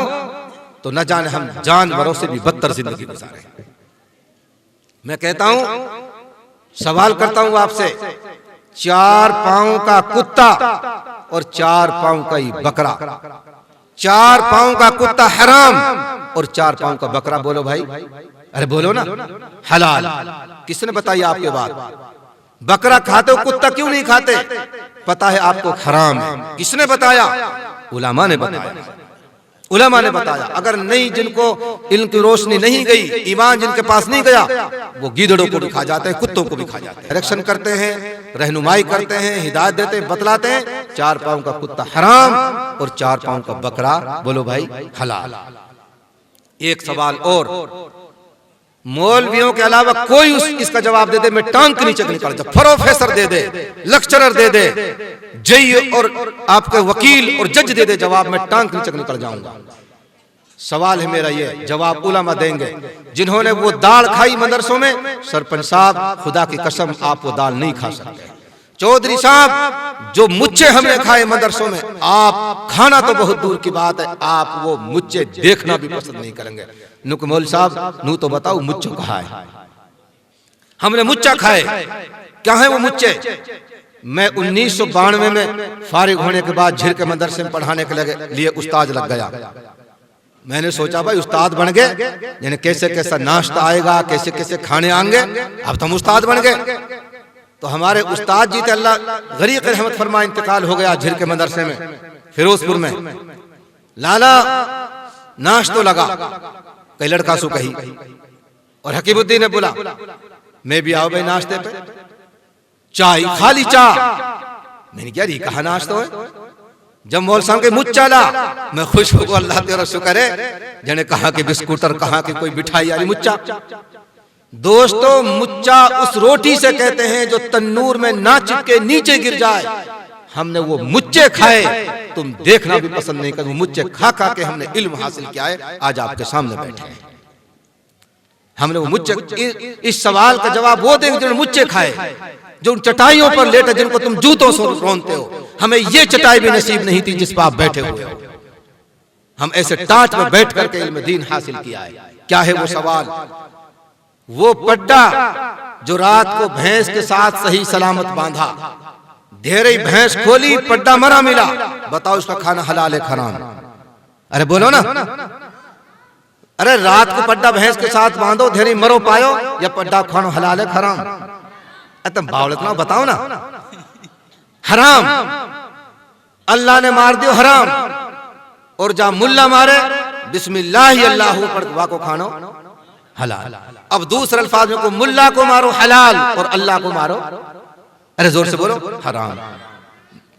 तो न जाने हम जानवरों से भी बदतर जिंदगी गुजारे। मैं कहता हूं, सवाल करता हूं आपसे, 4 पांव का कुत्ता और 4 पांव का ही बकरा, 4 पांव का कुत्ता हराम और 4 पांव का बकरा, बोलो भाई, अरे बोलो ना, हलाल। किसने बताई आपके बात? बकरा खाते हो, कुत्ता क्यों नहीं खाते? पता है आपको हराम है। किसने बताया? उलमा ने बताया, उलमा ने बताया। अगर नहीं, जिनको इनकी रोशनी नहीं गई, ईमान जिनके पास नहीं गया, वो गीदड़ों को भी खा जाते हैं, कुत्तों को भी खा जाते हैं। डायरेक्शन करते हैं, रहनुमाई करते हैं, हिदायत देते हैं, बतलाते हैं। 4 पांव का कुत्ता हराम और 4 पांव का बकरा, बोलो भाई, हलाल। एक सवाल और, मौलवियों के अलावा कोई इसका जवाब दे दे, मैं टांग के नीचे निकल जाऊं। प्रोफेसर दे दे, लेक्चरर दे दे, जज और आपके वकील और जज दे दे जवाब, मैं टांग के नीचे निकल जाऊंगा। सवाल है मेरा ये, जवाब उलमा देंगे। जिन्होंने वो दाल खाई मदरसों में, सरपंच साहब खुदा की कसम आप वो दाल नहीं खा सकते। चौधरी साहब, जो मुच्चे हमने खाए मदरसों में, आप खाना तो बहुत दूर की बात है, आप वो मुच्चे देखना भी पसंद नहीं करेंगे। नुकमोल साहब, नू तो बताओ मुच्चो कहा है? हमने मुच्चा खाए, क्या है वो मुच्चे? मैं 1992 में फारिग होने के बाद झिर के मदरसे में पढ़ाने के लिए उस्ताद लग गया। मैंने सोचा भाई उस्ताद बन गए, यानी कैसे कैसा नाश्ता आएगा, कैसे कैसे खाने आएंगे, अब तो हम उस्ताद बन गए। तो हमारे उस्ताद जी थे, अल्लाह गरीक रहमत फरमा, इंतकाल हो गया झिर के मदरसे में, फिरोजपुर में। लाला नाश्तो लगा, कई लड़का सु कही, और हकीमुद्दीन ने बोला मैं भी आओ भाई नाश्ते पे। चाय, खाली चाय। मैंने क्या, कहा नाश्ता है? जब मौल साहब के मुझ चाला, मैं खुश हो, अल्लाह तेरा शुक्र है, जने कहा कि बिस्कुटर, कहा कि कोई मिठाई, यानी मुच्चा। दोस्तों, मुच्चा उस रोटी से कहते हैं जो तन्नूर में ना चिपके नीचे गिर जाए। हमने वो मुच्चे खाए, तुम देखना भी पसंद नहीं कर, वो मुच्चे खा खा के हमने इल्म हासिल किया है, आज आपके सामने बैठे हैं। हमने वो मुच्चे, इस सवाल का जवाब वो देंगे जो मुच्चे खाए, जो उन चटाइयों पर लेटे जिनको तुम जूतों से रोनते हो। हमें ये चटाई भी नसीब नहीं थी जिस पर आप बैठे हुए हो। हम ऐसे टाट में बैठ करके इल्म दीन हासिल किया है। क्या है वो सवाल? वो पड्डा जो रात को भैंस के साथ सही सलामत बांधा, ढेरे भैंस खोली, पड्डा मरा मिला, बताओ उसका खाना हलाल है हराम? अरे बोलो ना। अरे रात को पड्डा भैंस के साथ बांधो, ढेरी मरो पायो, या पड्डा खानो हलाल है हराम? तुम बावलत ना बताओ ना। हराम, अल्लाह ने मार दियो हराम, और जा मुल्ला मारे बिस्मिल्लाह अल्लाहू पढ़ वाको खानो हलाल। अब दूसरे अल्फाज में को मुल्ला को मारो हलाल और अल्लाह को मारो, अरे जोर से बोलो, हराम।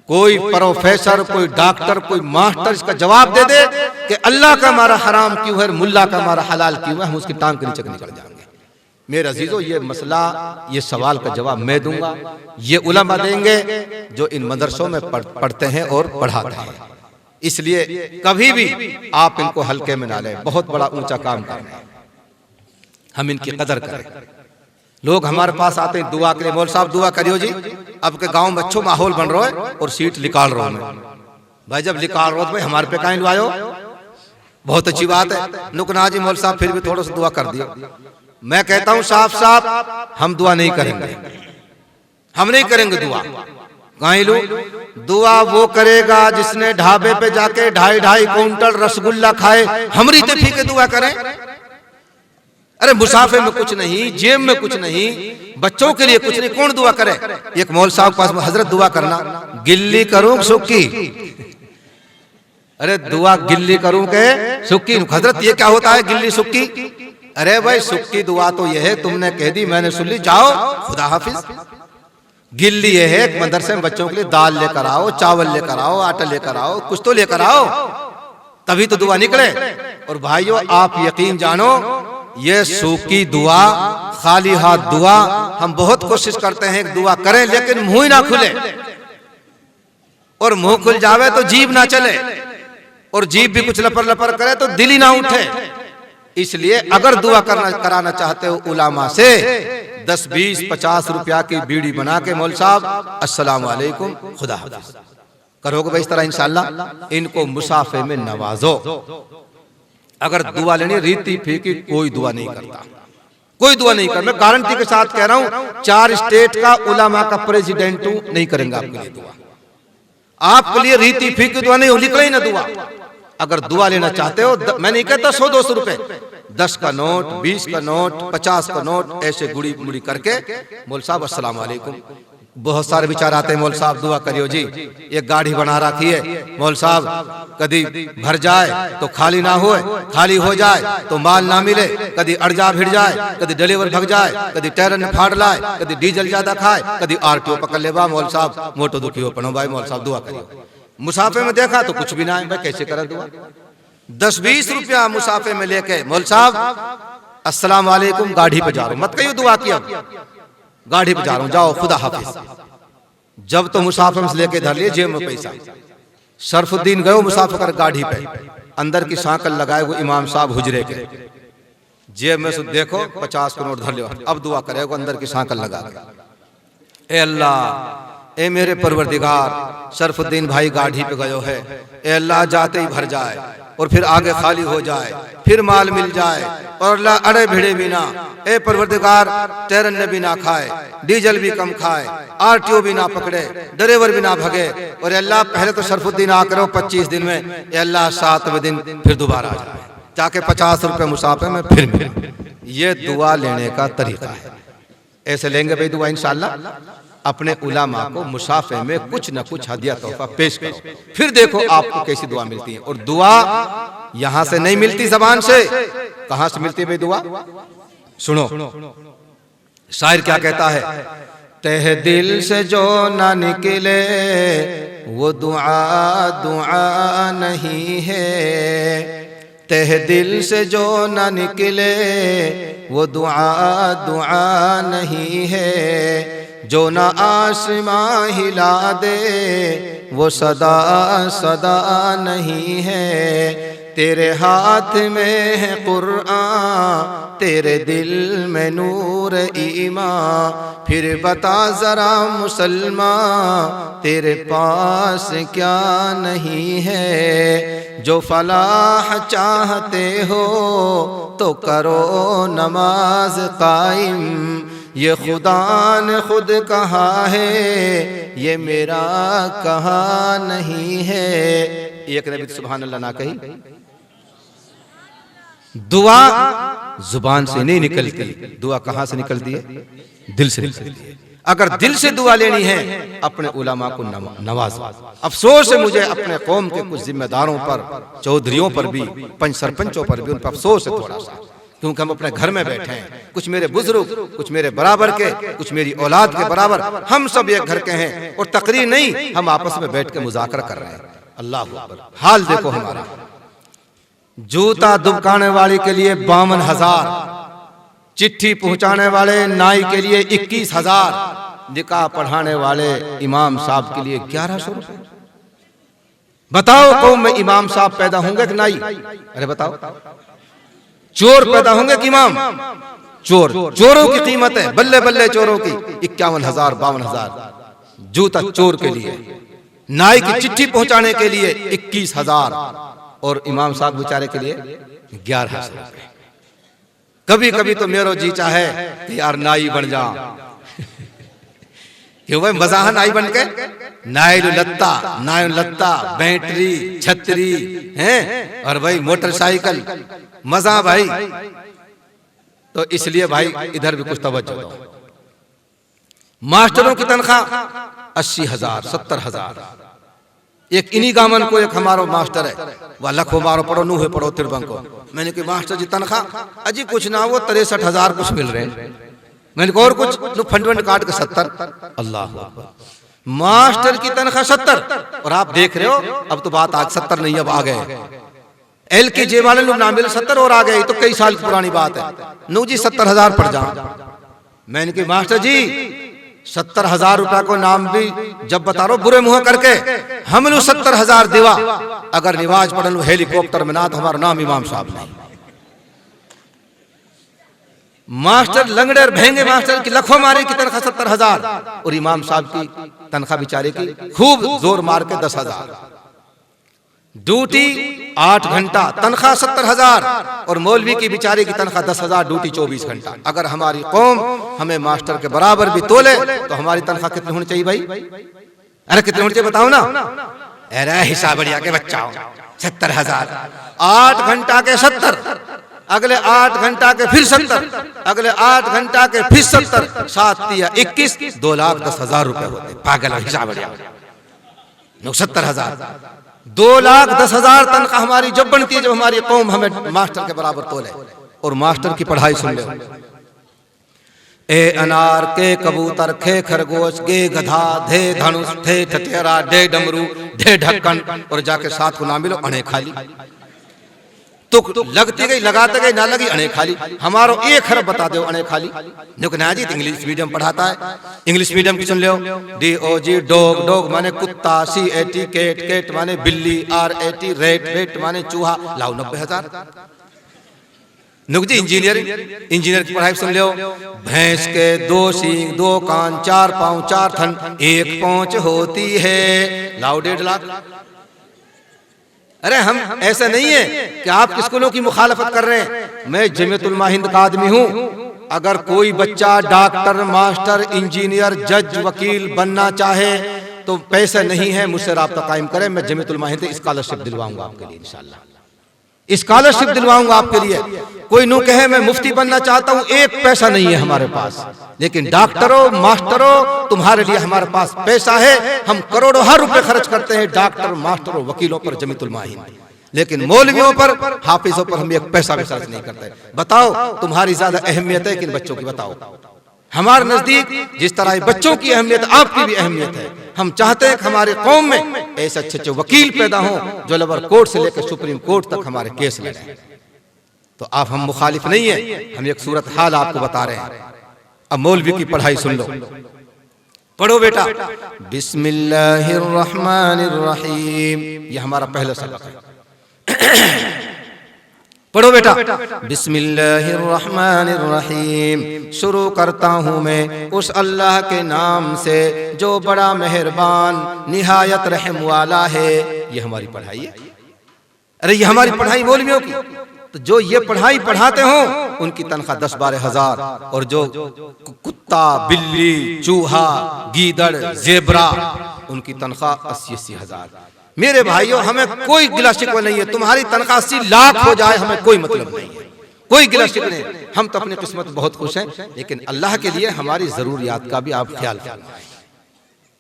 कोई प्रोफेसर, कोई डॉक्टर, कोई मास्टर इसका जवाब दे दे कि अल्लाह का मारा हराम क्यों है, मुल्ला का मारा हलाल क्यों है, हम उसकी टांग के नीचे निकल जाएंगे। मेरे अजीजों, ये मसला, ये सवाल का जवाब मैं दूंगा, ये उलमा देंगे जो इन मदरसों में पढ़ते हैं और पढ़ाते हैं। इसलिए कभी भी आप इनको हल्के में ना लें, बहुत बड़ा ऊंचा काम कर रहे हैं, हम इनकी कदर करें। लोग हमारे पास आते हैं दुआ के लिए, मौल साहब दुआ करियो जी, अब के गांव में अच्छा माहौल बन रहा है और सीट निकाल रहा हूं मैं। भाई जब निकाल रहा हो तो भाई हमारे पे काहे लुआयो? बहुत अच्छी बात है। नुकनाजी मौल साहब फिर भी थोड़ा सा दुआ कर दिया। मैं कहता हूं साफ साफ, हम दुआ नहीं करेंगे, हम नहीं करेंगे दुआ। गाइलू दुआ वो करेगा जिसने ढाबे पे जाके 2.5 क्विंटल रसगुल्ला खाए। हम रीते फीके दुआ करें? अरे मुसाफे में कुछ नहीं, जेब में कुछ नहीं, बच्चों के लिए कुछ नहीं, कौन दुआ करे? एक मौल साहब पास में, हजरत दुआ करना, गिल्ली करूं सुक्की? अरे दुआ गिल्ली करूं के सुक्की? हजरत ये क्या होता है गिल्ली सुक्की? अरे भाई सुक्की दुआ तो ये है, तुमने कह दी मैंने सुन ली, जाओ खुदा हाफिज। गिल्ली ये है मदरसे में बच्चों के लिए दाल लेकर आओ, चावल लेकर आओ, आटा लेकर आओ, कुछ तो लेकर आओ, तभी तो दुआ निकले। और भाइयों आप यकीन जानो, ये सूखी दुआ, खाली हाथ दुआ, हम बहुत कोशिश करते हैं दुआ करें लेकिन मुंह ही ना खुले, और मुंह खुल जावे तो जीभ ना चले, और जीभ भी कुछ लपर लपर करे तो दिल ही ना उठे। इसलिए अगर दुआ कराना चाहते हो उलामा से, 10, 20, 50 रुपया की बीड़ी बना के मौल साहब अस्सलाम वालेकुम खुदा हाफिज करोगे भाई, इस तरह इंशाअल्लाह इनको मुसाफे में नवाजो। अगर दुआ लेनी रीति फीकी, कोई दुआ नहीं करता, कोई दुआ नहीं करता। मैं गारंटी के साथ कह रहा हूं, 4 स्टेट का उलामा का प्रेसिडेंट हूं, नहीं करेंगे आपके लिए दुआ। आपके लिए रीति फीकी दुआ नहीं हो, निकले ही ना दुआ। अगर दुआ लेना चाहते हो, मैं नहीं कहता 100-200 रुपए, 10 का नोट, 20 का नोट, 50 का नोट, ऐसे गुड़ी मुड़ी करके मौल साहब अस्सलाम वालेकुम। बहुत सारे विचार आते हैं, मौल साहब दुआ करियो जी, एक गाड़ी बना रखी है मौल साहब, कभी भर जाए तो खाली ना हो, खाली हो जाए तो माल ना मिले, कभी अड़जा भिड़ जाए, कभी डिलीवर भग जाए, कभी टैरन फाड़ लाए, कभी डीजल ज्यादा खाए, कभी आरटीओ पकड़ ले बा मौल साहब, मोटो दुखी हो पनो भाई मौल साहब दुआ करियो। मुसाफे में देखा तो कुछ भी ना है, मैं कैसे करा दुआ? 10-20 रुपया मुसाफे में लेके मौल साहब अस्सलाम वालेकुम, गाड़ी पे जा रहा हूं, मत कहियो दुआ किया, गाड़ी पे जा रहा हूं, जाओ खुदा हाफिज। जब तो मुसाफे में लेके धर लिए जेब में पैसा। शरफुद्दीन गए मुसाफिर कर गाड़ी पे, अंदर की सांकल लगाए वो इमाम साहब हुजरे के, जेब में से देखो 50 का नोट धर लियो, अब दुआ करेगा अंदर की सांकल लगा के, ए अल्लाह, ए मेरे परवरदिगार, शरफुद्दीन भाई गाड़ी पे गयो है, ए अल्लाह जाते ही भर जाए और फिर आगे खाली हो जाए, फिर माल मिल जाए, और अल्लाह अड़े भिड़े भी ना, ए परवरदिगार टैरन भी ना खाए, डीजल भी कम खाए, आरटीओ भी ना पकड़े, ड्राइवर भी ना भगे, और अल्लाह पहले तो शरफुद्दीन आ करो 25 दिन में, ए अल्लाह 7वें दिन फिर दोबारा आ जाए, जाके 50 रुपए मुसाफे में फिर मिले। ये दुआ लेने का तरीका है। ऐसे लेंगे भाई दुआ इंशाअल्लाह। अपने उलामा को मुसाफे में कुछ न कुछ हदिया तोहफा पेश करो, फिर देखो आपको कैसी दुआ मिलती है। और दुआ यहां से नहीं मिलती जबान से, कहां से मिलती है भाई दुआ? सुनो शायर क्या कहता है, तह दिल से जो ना निकले वो दुआ दुआ नहीं है, तह दिल से जो ना निकले वो दुआ दुआ नहीं है, जो ना आसमां हिला दे वो सदा सदा नहीं है, तेरे हाथ में है कुरान, तेरे दिल में नूर ईमान, फिर बता जरा मुसलमान तेरे पास क्या नहीं है, जो फलाह चाहते हो तो करो नमाज कायम, ये खुदा ने खुद कहा है ये मेरा कहा नहीं है। एक नबी सुभान अल्लाह ना कही। दुआ जुबान से नहीं निकलती, दुआ कहां से निकलती है? दिल से निकलती है। अगर दिल से दुआ लेनी है अपने उलमा को नवाज। अफसोस है मुझे अपने कौम के कुछ जिम्मेदारों पर, चौधरियों पर भी, पंच सरपंचों पर भी उन पर अफसोस है थोड़ा सा, क्योंकि हम अपने घर में बैठे हैं। कुछ मेरे बुजुर्ग, कुछ मेरे बराबर के, कुछ मेरी औलाद के बराबर, हम सब एक घर के हैं और तकरीर नहीं, हम आपस में बैठ के मुज़ाकरा कर रहे हैं। अल्लाह अकबर। हाल देखो हमारा, जूता दुबकाने वाले के लिए 52,000, चिट्ठी पहुंचाने वाले नाई के लिए 21,000, निकाह पढ़ाने वाले इमाम साहब के लिए 1100 रुपए। बताओ कौम में इमाम साहब पैदा होंगे कि नाई? अरे बताओ, चोर पैदा होंगे कि इमाम? चोर। चोरों की कीमत है, बल्ले बल्ले चोरों की 51,000 52,000 जूता चोर के लिए, नाई की चिट्ठी पहुंचाने के लिए 21,000, और इमाम साहब बेचारे के लिए 1100 रुपए। कभी कभी तो मेरो जी चाहे कि यार नाई बन जाऊं, क्यों भाई मजाह नाई बन के, नाई लत्ता बैटरी छतरी हैं और भाई मोटरसाइकिल मजा भाई। तो इसलिए भाई इधर भी कुछ तवज्जो दो। मास्टरों की तनख्वाह 80,000 70,000। एक इन्हीं गामन को एक हमारो मास्टर है, वह लखो मारो पढ़ो नूहे पढ़ो तिरबंग को। मैंने कहा मास्टर जी तनख्वाह अजी कुछ ना वो 63,000 कुछ मिल रहे हैं। मैंने कहा और कुछ फंड काट के 70। अल्लाह मास्टर की तनख्वाह 70 और आप देख रहे हो अब तो बात आज 70 नहीं अब आ गए एल के जे वाले लोग ना मिले 70 और आ गए। तो कई साल की पुरानी बात है। नो जी 70,000 पड़ जाओ। मैंने कहा मास्टर जी 70,000 रुपया को नाम भी जब बता रहे बुरे मुंह करके हम लोग 70,000 देवा अगर निवाज पढ़न हेलीकॉप्टर में ना तो हमारा नाम इमाम साहब नहीं। मास्टर लंगड़े भेंगे मास्टर की लखों मारे की तनख्वाह 70,000 और इमाम साहब की तनख्वाह बेचारे की खूब जोर मार के 10,000। ड्यूटी 8 घंटा तनख्वाह 70,000 और मौलवी की बेचारे की तनख्वाह 10,000 ड्यूटी 24 घंटा। अगर हमारी कौम हमें मास्टर के बराबर भी तोले तो हमारी तनख्वाह कितनी होनी चाहिए भाई? अरे कितनी होनी चाहिए बताओ ना। अरे हिसाब बढ़िया के बच्चा 70,000 8 घंटा के 70 अगले 8 घंटा के फिर 70 अगले 8 घंटा के फिर 70 7 या 21 2,10,000 रुपए होते। पागल हिसाब बढ़िया 70,000 2,10,000 तनख्वाह हमारी जब बनती है जब हमारी कौम हमें मास्टर के बराबर तोले। और मास्टर की पढ़ाई सुन लो। ए अनार के कबूतर खे खरगोश गे गधा धे धनुष थे ठठेरा डे डमरू ढे ढक्कन और जाके साथ को ना मिलो अणे खाली। तो लगती गई लगाते गई ना लगी अणे खाली। हमारो एक हरफ बता दो अणे खाली। ना जी इंग्लिश मीडियम पढ़ाता है। इंग्लिश मीडियम की सुन लो DOG डॉग डॉग माने कुत्ता CAT केट केट माने बिल्ली RAT रेट रेट माने चूहा लाओ 90,000। नुक जी इंजीनियर की पढ़ाई सुन लो। भैंस के 2 सींग 2 कान 4 पांव 4 थन 1 पहुंच होती है लाओ 1.5 लाख। अरे हम ऐसा नहीं है कि आप स्कूलों की मुखालफत कर रहे हैं। मैं जमीयतुल उलमा हिंद का आदमी हूं। अगर कोई बच्चा डॉक्टर मास्टर इंजीनियर जज वकील बनना चाहे तो पैसे नहीं है मुझसे राब्ता कायम करें। मैं जमीयतुल उलमा हिंद स्कॉलरशिप दिलवाऊंगा आपके लिए इंशाल्लाह। स्कॉलरशिप दिलवाऊंगा आपके लिए। कोई नू कहे मैं मुफ्ती बनना चाहता हूं, एक पैसा नहीं है हमारे पास, लेकिन डॉक्टरों मास्टरों तुम्हारे लिए हमारे पास पैसा है। हम करोड़ों हर रुपए खर्च करते हैं डॉक्टर मास्टरों वकीलों पर जमीयतुल उलमा हिंद, लेकिन मौलवियों पर हाफिजों पर हम एक पैसा भी खर्च नहीं करते। बताओ तुम्हारी ज्यादा अहमियत है कि बच्चों की? बताओ। हमारे नजदीक जिस तरह बच्चों की अहमियत आपकी भी अहमियत है। हम चाहते हैं कि हमारे कौम में ऐसे अच्छे अच्छे वकील पैदा हों जो लोअर कोर्ट से लेकर सुप्रीम कोर्ट तक हमारे केस लड़े। तो आप हम मुखालिफ नहीं है, हम एक सूरत हाल आपको बता रहे हैं। अब मौलवी की पढ़ाई सुन लो। पढ़ो बेटा बिस्मिल्लाहिर्रहमानिर्रहीम, ये हमारा पहला सबक है। पढ़ो बेटा बिस्मिल्लाहिर्रहमानिर्रहीम। शुरू करता हूँ मैं उस अल्लाह के नाम से जो बड़ा मेहरबान निहायत रहम वाला है। ये हमारी पढ़ाई है। अरे ये हमारी पढ़ाई मौलवियों की। तो जो ये पढ़ाई पढ़ाते हो उनकी तनख्वाह 10-12 हजार, और जो कुत्ता बिल्ली चूहा गीदड़ जेबरा उनकी तनख्वाह 80-80 हजार। मेरे भाइयों हमें कोई गिला शिकवा नहीं है। तुम्हारी तनख्वाह 80 लाख हो जाए हमें कोई मतलब नहीं है, कोई गिला शिकवा नहीं। हम तो अपनी किस्मत बहुत खुश हैं, लेकिन अल्लाह के लिए हमारी जरूरियात का भी आप ख्याल फरमाएं।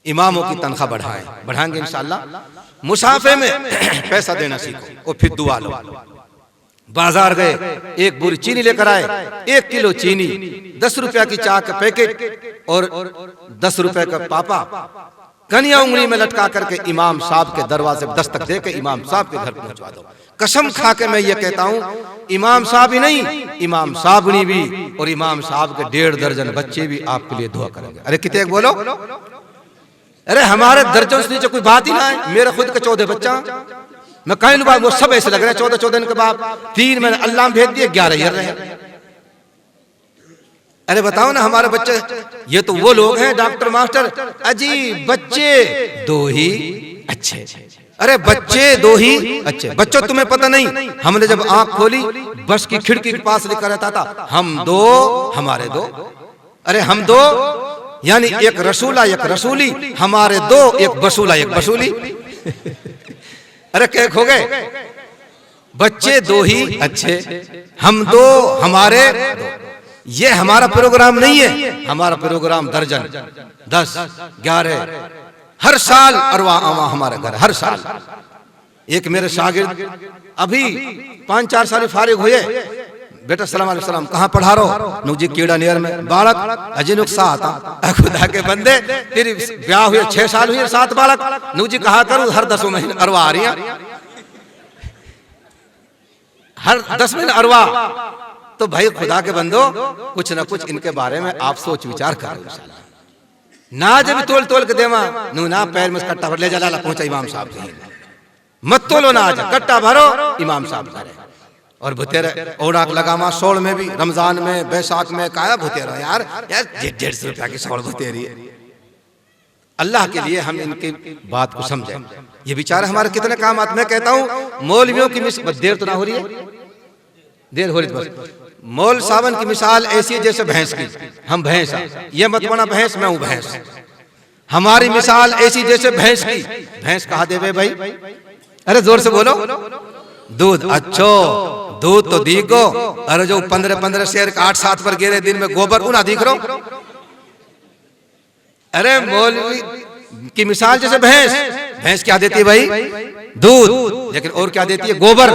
इमामों की तनख्वाह बढ़ाएं, बढ़ाएंगे इंशाअल्लाह। मुसाफे में पैसा देना सीखो और फिर दुआ लो। बाजार गए, एक बोरी चीनी लेकर आए, 1 किलो चीनी, 10 रुपया की चाय का पैकेट और 10 रुपए का पापा कनिया उंगली में लटका करके इमाम साहब के दरवाजे पर दस्तक दे के इमाम साहब के घर पहुंचवा दो। कसम खा के मैं ये कहता हूँ, इमाम साहब ही नहीं, इमाम साहबनी भी और इमाम साहब के 1.5 दर्जन बच्चे भी आपके लिए दुआ करेंगे। अरे कितने बोलो, अरे हमारे दर्जन से नीचे कोई बात ही ना है। मेरे खुद के 14 बच्चा, मैं कहीं नहीं, वो सब ऐसे लग रहे हैं 14-14 दिन के बाद 3 मैंने अल्लाह भेज दिए, 11 ये रहे। अरे बताओ ना हमारे बच्चे, ये तो वो लोग हैं डॉक्टर मास्टर, अजीब बच्चे 2 ही अच्छे। अरे बच्चे दो ही अच्छे। बच्चों तुम्हें पता नहीं, हमने जब आंख खोली बस की खिड़की के पास लिखा रहता था हम दो हमारे दो। अरे हम दो यानी एक रसूला एक रसूली, हमारे दो एक बसूला एक बसूली। अरे क्या खो गए? बच्चे दो ही अच्छे, हम दो हमारे दो। ये हमारा प्रोग्राम नहीं है, हमारा प्रोग्राम दर्जन 10 11 हर साल अरवा आवा हमारे घर हर साल। एक मेरे शागिर्द अभी 5-4 साल फारिग हुए, बेटा सलाम अलैकुम कहाँ पढ़ा रहो? नूजी कीड़ा नियर में बालक अजिनुक साथ खुदा के बंदे। फिर ब्याह हुए 6 साल हुए 7 बालक। नूजी कहा करूँ हर 10 महीने अरवा आ रही है, हर 10 महीने अरवा। तो भाई खुदा के बंदो कुछ ना कुछ इनके बारे में आप सोच विचार करो ना। जब तोल तोल के देवा नू ना पैर में कट्टा भर ले जा लाला पहुंचा इमाम साहब के मत तोलो ना, आज कट्टा भरो इमाम साहब करे। और भुतेरे ओडाक लगामा सोल में भी, रमजान में बैसाख में काया भुतेरा यार 150 रुपया की सोल भुतेरी है। अल्लाह के लिए हम इनकी बात को समझें, ये बेचारे हमारे कितने काम आते। मैं कहता हूँ मौलवियों की देर तो ना हो रही है, देर हो रही बस। मौल सावन की मिसाल ऐसी है जैसे भैंस की, हम भैंस ये मत बना भैंस मैं हूं भैंस। हमारी मिसाल ऐसी जैसे भैंस की। भैंस कहा देवे भाई? अरे जोर से बोलो। दूध अच्छो दूध तो दीको। अरे जो 15-15 शेर का 8-7 पर गिरे दिन में गोबर उना दिख रहा। अरे मौलवी की मिसाल जैसे भैंस। भैंस क्या देती है भाई? दूध। लेकिन और क्या देती है? गोबर।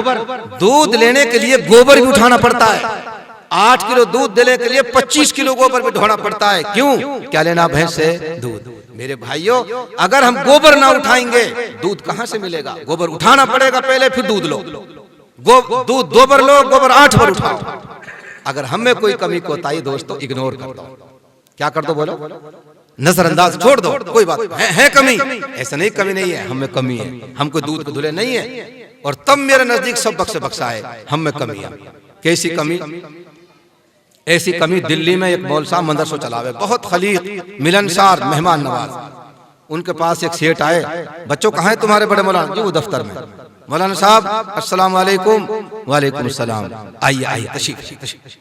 दूध लेने के लिए गोबर भी उठाना पड़ता है। 8 किलो दूध देने के लिए 25 किलो गोबर भी ढोना पड़ता है। क्यों? क्या लेना भैंस से? दूध। मेरे भाइयों अगर हम गोबर ना उठाएंगे दूध कहां से मिलेगा? गोबर उठाना पड़ेगा पहले, फिर दूध लो। दूध 2 बार लो, गोबर 8 बार उठाओ। अगर हम में कोई कमी कोताही दोस्तों इग्नोर कर दो। क्या कर दो बोलो? नजरअंदाज छोड़ दो। कोई बात है कमी, ऐसा नहीं कमी नहीं है, हम में कमी है, हमको दूध को धुले नहीं है। और तब मेरे नजदीक सब बख्श बख्शा है, हम में कमी है। कैसी कमी? ऐसी कमी दिल्ली में एक मौल साहब मदरसा चलावे, बहुत खलीक मिलनसार मेहमान नवाज। उनके पास एक सेठ आए, बच्चों कहाँ है तुम्हारे बड़े मौलाना? जी वो दफ्तर में। मौलाना साहब अस्सलाम वालेकुम। वालेकुम सलाम। आइए आइए तशरीफ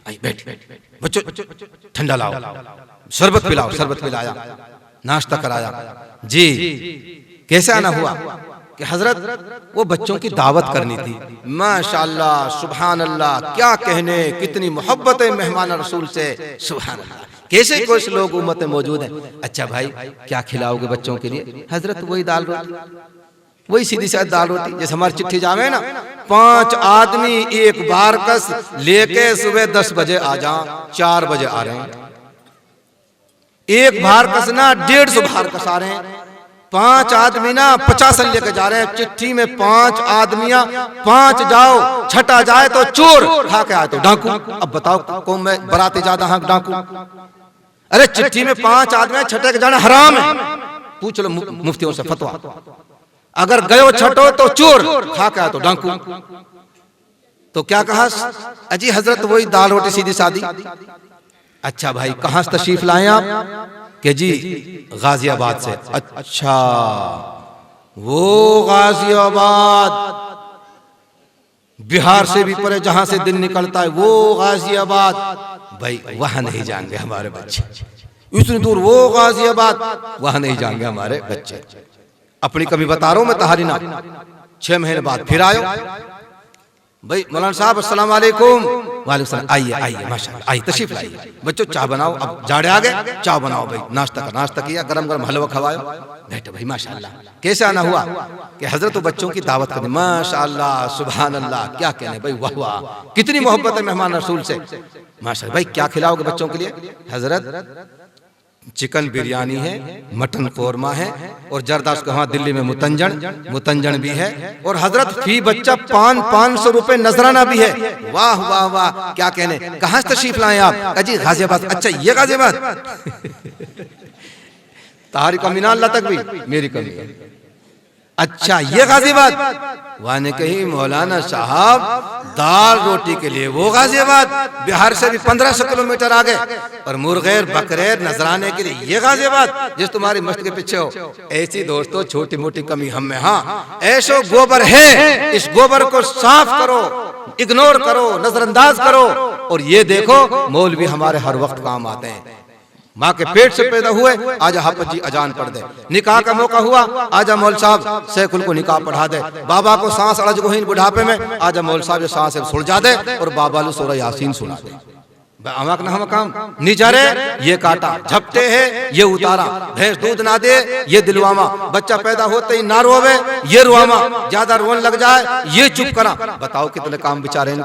आइए बैठ। बच्चों ठंडा लाओ, शरबत पिलाओ। शरबत पिलाया, नाश्ता कराया। जी कैसे आना हुआ? कि हजरत वो बच्चों की दावत करनी थी। माशाअल्लाह सुभान अल्लाह, क्या कहने, कितनी मोहब्बत है मेहमान रसूल से। सुभान अल्लाह, कैसे कुछ लोग उम्मत में मौजूद हैं। अच्छा भाई क्या खिलाओगे बच्चों के लिए? हजरत वही दाल रोटी, वही सीधी सादी दाल रोटी जैसे हमारी चिट्ठी जावे ना। 5 आदमी एक बार कस लेके सुबह 10 बजे आ जाओ, 4 बजे आ रहे हैं। एक भार कसना 150 भार कस आ रहे हैं। 5 आदमी ना 50 लेके जा रहे हैं। चिट्ठी में 5 आदमियां, 5 जाओ, छठा जाए तो चोर, खा के आए तो डाकू। अब बताओ कौन में बराती ज्यादा हाँ डाकू? अरे चिट्ठी में 5 आदमी, छठे के जाना हराम है। पूछ लो मुफ्तियों से फतवा। अगर गयो छठो तो चोर, खा के आए तो डाकू। तो क्या कहा? अजी हजरत वही दाल रोटी सीधी सादी। अच्छा भाई कहां से तशरीफ लाए आप? कि जी गाजियाबाद से। अच्छा वो गाजियाबाद बिहार से भी परे जहां से दिन निकलता है, वो गाजियाबाद। भाई वहां नहीं जाएंगे हमारे बच्चे, इतनी दूर वो गाजियाबाद, वहां नहीं जाएंगे हमारे बच्चे। अपनी कभी बता रहा हूं मैं तहारी ना। 6 महीने बाद फिर आयो। भाई मौलाना साहब अस्सलाम वालेकुम। वालेकुम सलाम। आइए आइए माशाल्लाह, आइए तशरीफ लाइए। बच्चों चाय बनाओ, अब जाड़े आ गए, चाय बनाओ भाई। नाश्ता किया, गरम गरम हलवा खवाओ, बैठो भाई। माशाल्लाह कैसे आना हुआ? कि हजरत तो बच्चों की दावत करनी। माशाल्लाह सुभान अल्लाह, क्या कहने भाई, वाह वाह, कितनी मोहब्बत है मेहमान रसूल से। माशाल्लाह भाई क्या खिलाओगे बच्चों के लिए? हजरत चिकन बिरयानी है, मटन कोरमा है, और जरदास को वहाँ दिल्ली में मुतंजन भी है। और हजरत फी बच्चा 500 रुपए नजराना भी है। वाह वाह वाह, क्या कहने। कहाँ से तशरीफ लाए आप? अजी गाजियाबाद। अच्छा ये गाजियाबाद। तारी कमी ना अल्लाह तक भी, मेरी कमी है। अच्छा ये गाजियाबाद? वहां ने कही मौलाना साहब दाल रोटी के लिए वो गाजियाबाद, बिहार से भी 1500 किलोमीटर आगे, और मुर्गेर बकरेर नजराने के लिए ये गाजियाबाद जिस तुम्हारी मस्त के पीछे हो। ऐसी दोस्तों छोटी मोटी कमी हम में, हाँ ऐसो गोबर है, इस गोबर को साफ करो, इग्नोर करो, नजरअंदाज करो, और ये देखो मौलवी हमारे हर वक्त काम आते हैं। माँ के पेट से पैदा हुए, आजा हाफिज जी अजान पढ़ दे। निकाह का मौका हुआ, आजा मौल साहब सैकुल को निकाह पढ़ा दे। बाबा को सांस अड़ज गोहीन बुढ़ापे में, आजा मौल साहब ये सांस सुलझा दे और बाबा लो सूरह यासीन सुना दे। अमक न हम काम निजारे, ये काटा झपटे है, ये उतारा, भैंस दूध ना दे, ये दिलवामा, बच्चा पैदा होते ही ना रोवे, ये रुआमा, ज्यादा रोन लग जाए, ये चुप करा। बताओ कितने काम बेचारे,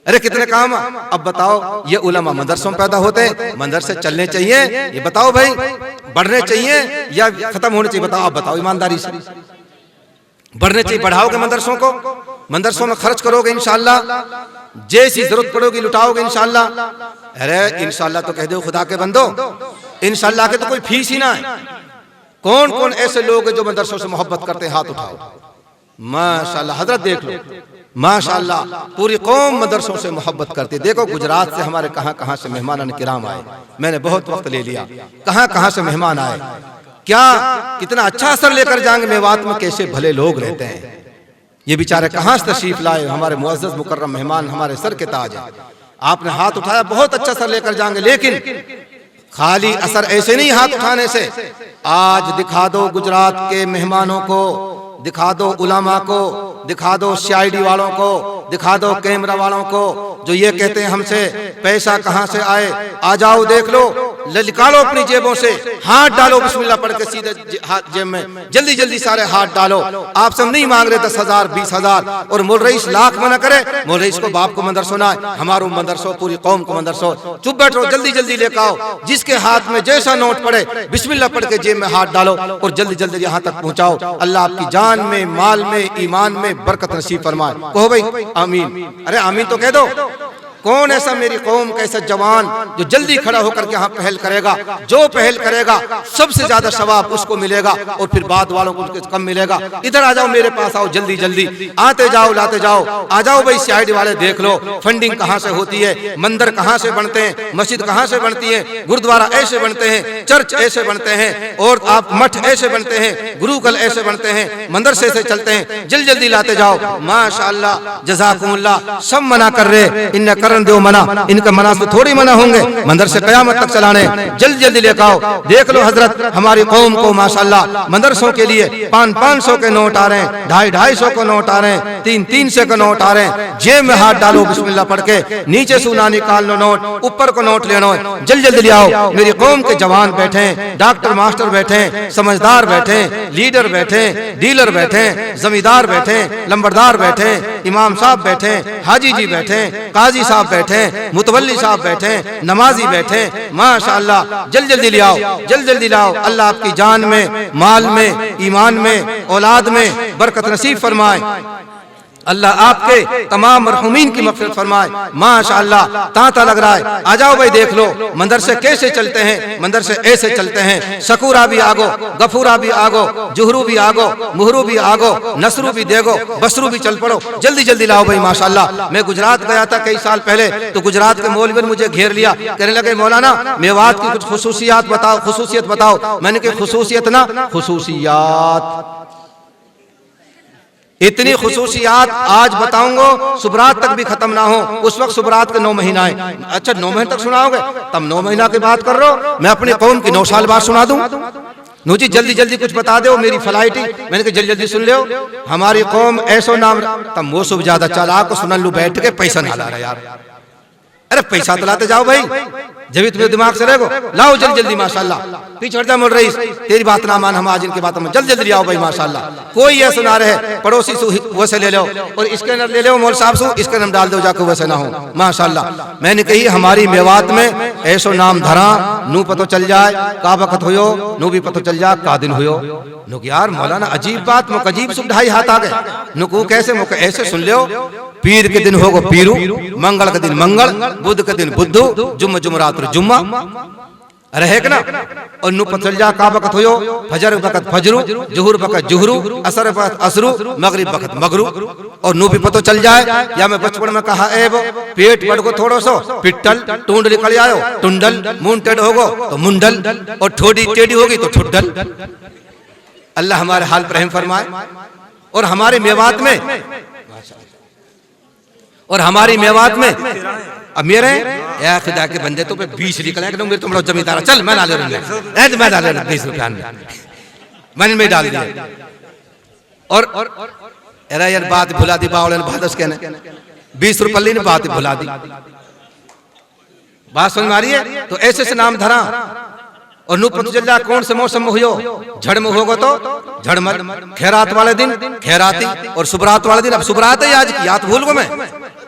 अरे कितने काम। अब बताओ ये उलमा मदरसों में पैदा होते, मदरसे चलने चाहिए, ये बताओ भाई, बढ़ने चाहिए या खत्म होने चाहिए? बताओ, आप बताओ ईमानदारी से। बढ़ने चाहिए, बढ़ाओगे मदरसों को, मदरसों में खर्च करोगे इंशाअल्लाह, जैसी जरूरत पड़ोगी लुटाओगे इंशाअल्लाह। अरे इंशाअल्लाह तो कह दो खुदा के बंदो, इंशाअल्लाह के तो कोई फीस ही ना है। कौन कौन ऐसे लोग हैं जो मदरसों से मोहब्बत करते हैं? हाथ उठाओ। माशाअल्लाह, हजरत देख लो, माशाअल्लाह पूरी कौम मदरसों से मोहब्बत करती है। देखो गुजरात से हमारे कहां कहां से मेहमान किराम आए, मैंने बहुत वक्त ले लिया, कहां कहां से मेहमान आए, क्या कितना अच्छा असर लेकर जाएंगे। मेवात में कैसे भले लोग रहते हैं, ये बेचारे कहां से तशरीफ लाए, हमारे मुअज़्ज़ज़ मुकर्रम मेहमान, हमारे सर के ताज है। आपने हाथ उठाया, बहुत अच्छा असर लेकर जाएंगे, लेकिन खाली असर ऐसे नहीं हाथ उठाने से। आज दिखा दो गुजरात के मेहमानों को, दिखा दो उलमा को, दिखा दो सीआईडी वालों को, दिखा दो कैमरा वालों को, जो ये कहते हैं हमसे पैसा कहां से आए। आ जाओ देख लो, निकालो अपनी जेबों से, हाथ डालो, बिस्मिल्लाह पढ़ के सीधे हाथ जेब में, जल्दी जल्दी सारे हाथ डालो। आपसे हम नहीं मांग रहे 10,000 20,000, और मोल रईस लाख मना करे, मोल रईस को बाप को मदरसो ना, हमारो मदरसो, पूरी कौम को मदरसो। चुप बैठो, जल्दी जल्दी लेकर आओ, जिसके हाथ में जैसा नोट पड़े बिस्मिल्लाह पढ़ के जेब में हाथ डालो और जल्दी जल्दी यहाँ तक पहुंचाओ। अल्लाह आपकी जान में, माल में, ईमान में बरकत नसीब फरमाए। कहो भाई आमीन। अरे आमीन तो कह दो। कौन ऐसा मेरी कौम का ऐसा जवान जो जल्दी खड़ा होकर के यहाँ पहल करेगा? जो पहल करेगा सबसे ज्यादा सवाब उसको मिलेगा, और फिर बाद वालों को उसके कम मिलेगा। इधर आ जाओ, मेरे पास आओ, जल्दी जल्दी आते जाओ, लाते जाओ। आ जाओ भाई सीआईडी वाले, देख लो फंडिंग कहाँ से होती है, मंदिर कहाँ से बनते हैं, मस्जिद कहाँ से बनती है, गुरुद्वारा ऐसे बनते हैं, चर्च ऐसे बनते हैं, और आप मठ ऐसे बनते हैं, गुरुकुल ऐसे बनते हैं, मदरसे से चलते हैं। जल्दी जल्दी लाते जाओ। माशाअल्लाह, जज़ाकुमुल्लाह। सब मना कर रहे, इन दो मना, इनका मना से थोड़ी मना होंगे, मदरसे कयामत तक चलाने। जल्दी जल्दी लेकर आओ। देख लो हजरत, हमारी कौम को माशाअल्लाह मदरसों के लिए 500-500 के नोट आ रहे हैं, 250-250 के नोट आ रहे हैं, 300-300 के नोट आ रहे हैं। जेब में हाथ डालो, बिस्मिल्लाह पढ़ के, नीचे सुना निकाल लो नोट, ऊपर को नोट ले लो। जल्दी जल्दी ले आओ। मेरी कौम के जवान बैठे हैं, डॉक्टर मास्टर बैठे हैं, समझदार बैठे हैं, लीडर बैठे हैं, डीलर बैठे हैं, जमींदार बैठे हैं, लंबरदार बैठे हैं, इमाम साहब बैठे हैं, हाजी जी बैठे हैं, काजी साहब बैठे हैं, मुतवल्ली साहब बैठे हैं, नमाजी बैठे हैं। माशाअल्लाह, जल्दी जल्दी ले आओ, जल्दी जल्दी लाओ। अल्लाह आपकी जान में, माल में, ईमान में, औलाद में बरकत नसीब फरमाए। अल्लाह आपके तमाम मरहुमीन की मग़फ़िरत फरमाए। माशाअल्लाह, तांता लग रहा है। आ जाओ भाई, देख लो मदरसे कैसे चलते हैं, मदरसे ऐसे चलते हैं। शकूरा भी आगो, गफूरा भी आगो, जुहरू भी आगो, मुहरू भी आगो, नसरू भी देगो, बसरू भी चल पड़ो। जल्दी जल्दी लाओ भाई। माशाअल्लाह, मैं गुजरात गया था कई साल पहले, तो गुजरात के मौलवी ने मुझे घेर लिया, कहने लगे मौलाना मेवात की कुछ खुसूसियात बताओ, खुसूसियत बताओ। मैंने कहा खुसूसियत ना, खुसूसियात, इतनी खुसूसियात आज बताऊंगा सुबरात तक भी खत्म ना हो। उस वक्त सुबरात के 9 महीना है। अच्छा 9 महीने तक सुनाओगे, तब 9 महीना की बात कर रहे हो, मैं अपनी कौम की 9 साल बाद सुना दूं। नो जी जल्दी जल्दी कुछ बता दो, मेरी फ्लाइट ही। मैंने कहा जल्दी जल्दी सुन लो, हमारी कौम ऐसो नाम, तब वो सब ज्यादा चालाक को सुन लू बैठ के, पैसा ना ला रहा यार। अरे पैसा तो लाते जाओ भाई, जब तुम्हें दिमाग से रहेगो, लाओ जल्दी जल्दी। माशाअल्लाह, पीछे हट जा मोल रईस, तेरी बात ना मान, हम आज इनकी बात में जल्दी जल्दी आओ भाई। माशाअल्लाह, कोई ऐसा ना रहे पड़ोसी सु वो से ले लो, और इसके अंदर ले लो मौल साहब सु, इसके नाम डाल दो जाकर, वैसे ना हो। माशाअल्लाह, मैंने कही हमारी मेवात में ऐसो नाम धरा, नू पतो चल जाए का वक्त हुयो, नू भी पतो चल जाए का दिन हुयो। नुक यार मौलाना अजीब बात, मुक अजीब सुख 2.5 हाथ आ गए। नुक कैसे, मुक ऐसे सुन लो, पीर के दिन होगो पीरू, मंगल के दिन मंगल, बुध के दिन बुद्धू, जुम्मा जुमरात जुम्मा। रहे ना। और नु पतल जा का वक्त होयो, फजर वक्त फजरू, जुहर वक्त जुहरू, असर वक्त असरू, मगरिब वक्त मगरू। और नु भी पतो चल जाए, या मैं बचपन में कहा ए वो पेट बढ़ को थोड़ो सो पिट्टल, टूंड निकल आयो टुंडल, मुंह टेढ़ होगो तो मुंडल, और ठोड़ी टेढ़ी होगी तो ठुड्डल। अल्लाह हमारे हाल पर रहम फरमाए। और हमारे मेवात में, और हमारी मेवात में अब मेरे या खुदा के बंदे तो पे 20 निकले कि मेरे तुम लोग जमींदार चल मैं डाल रहा हूं, मैं डाल रहा 20 रुपया मैंने में डाल दिया। और अरे यार बात भुला दी बावड़े ने भादस कहने 20 रुपये ने बात भुला दी। बात समझ मारी है। तो ऐसे से नाम धरा। और नु पता चल जा कौन से मौसम में हुयो, झड़ में होगा तो झड़मल, खैरात वाले दिन खैराती, और सुबरात वाले दिन, अब सुबरात है आज की, याद भूल गो मैं,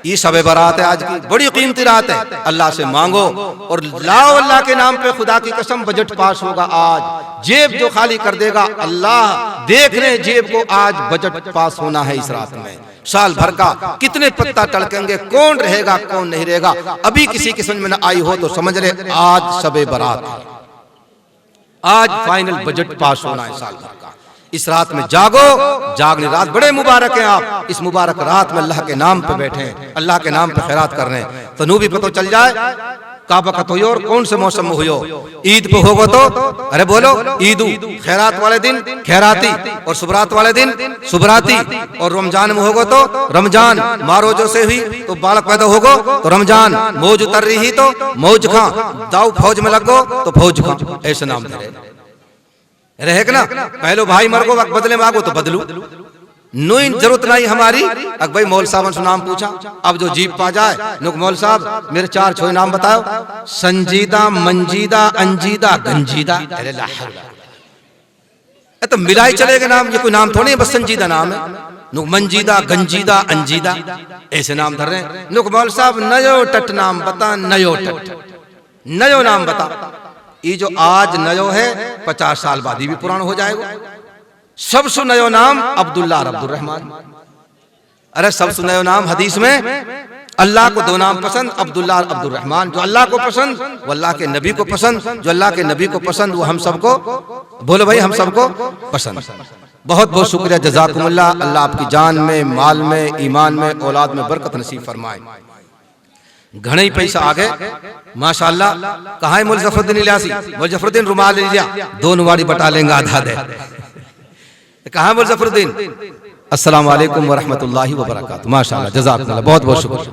ये शबे बारात है आज की, बड़ी कीमती रात है। अल्लाह से मांगो और लाओ अल्लाह के नाम पे, खुदा की कसम बजट पास होगा आज। जेब जो खाली कर देगा अल्लाह देख रहे, जेब को आज बजट पास होना है इस रात में। साल भर का कितने पत्ता टलकेंगे, कौन रहेगा कौन नहीं रहेगा, अभी किसी की समझ में न आई हो तो समझ रहे आज शबे बारात है, आज फाइनल बजट पास होना है साल भर का। इस रात में जागो, जागने रात बड़े मुबारक हैं आप। इस मुबारक रात में अल्लाह के नाम पे बैठे हैं, अल्लाह के नाम पे खैरात कर रहे हैं। तो नू भी पता चल जाए का वक्त हो और कौन से मौसम में हुयो। ईद पे होगा तो अरे बोलो ईदू, खैरात वाले दिन खैराती, और सुबरात वाले दिन सुबराती। और रमजान में होगा तो रमजान, मारोजो से हुई तो बालक पैदा होगो तो रमजान, मौज उतर रही तो मौज खां, दाऊ फौज में लगो तो फौज खां, ऐसे नाम धरे रहेगा ना। पहलो भाई मर गो बदले मांगो तो बदलू, नोई जरूरत नहीं हमारी। अब भाई मौल साहब से नाम पूछा, अब जो जीप पा जाए नुक मौल साहब मेरे 4 छोए नाम बताओ, संजीदा, मंजीदा, अंजीदा, गंजीदा। अरे तो मिलाई चलेगा नाम, ये कोई नाम थोड़ी है, बस संजीदा नाम है। नुक मंजीदा, गंजीदा, अंजीदा ऐसे नाम धर रहे हैं। नुक मौल साहब नयो टट नाम बता, नयो टट, नयो नाम बता। ये जो आज नयो है 50 साल बाद ही भी पुराना हो जाएगा। सबसे नयो नाम अब्दुल्ला और अब्दुल रहमान। अरे सबसे नयो नाम हदीस में अल्लाह को 2 नाम पसंद, अब्दुल्ला और अब्दुल रहमान। जो अल्लाह को पसंद वो अल्लाह के नबी को पसंद, जो अल्लाह के नबी को पसंद वो हम सबको, बोलो भाई हम सबको पसंद। बहुत बहुत शुक्रिया, जज़ाकुमुल्लाह। अल्लाह आपकी जान में, माल में, ईमान में, औलाद में बरकत नसीब फरमाए। घणे ही पैसा आ गए माशाअल्लाह। कहाँ है मौलवी जफरुद्दीन इलियासी? मौलवी जफरुद्दीन रुमाल ले लिया, 2 नुवाड़ी बटा लेंगे आधा दे। कहाँ मौलवी जफरुद्दीन? अस्सलाम वालेकुम व रहमतुल्लाहि व बरकातहू। माशाअल्लाह, जज़ाकल्लाह, बहुत बहुत शुक्रिया।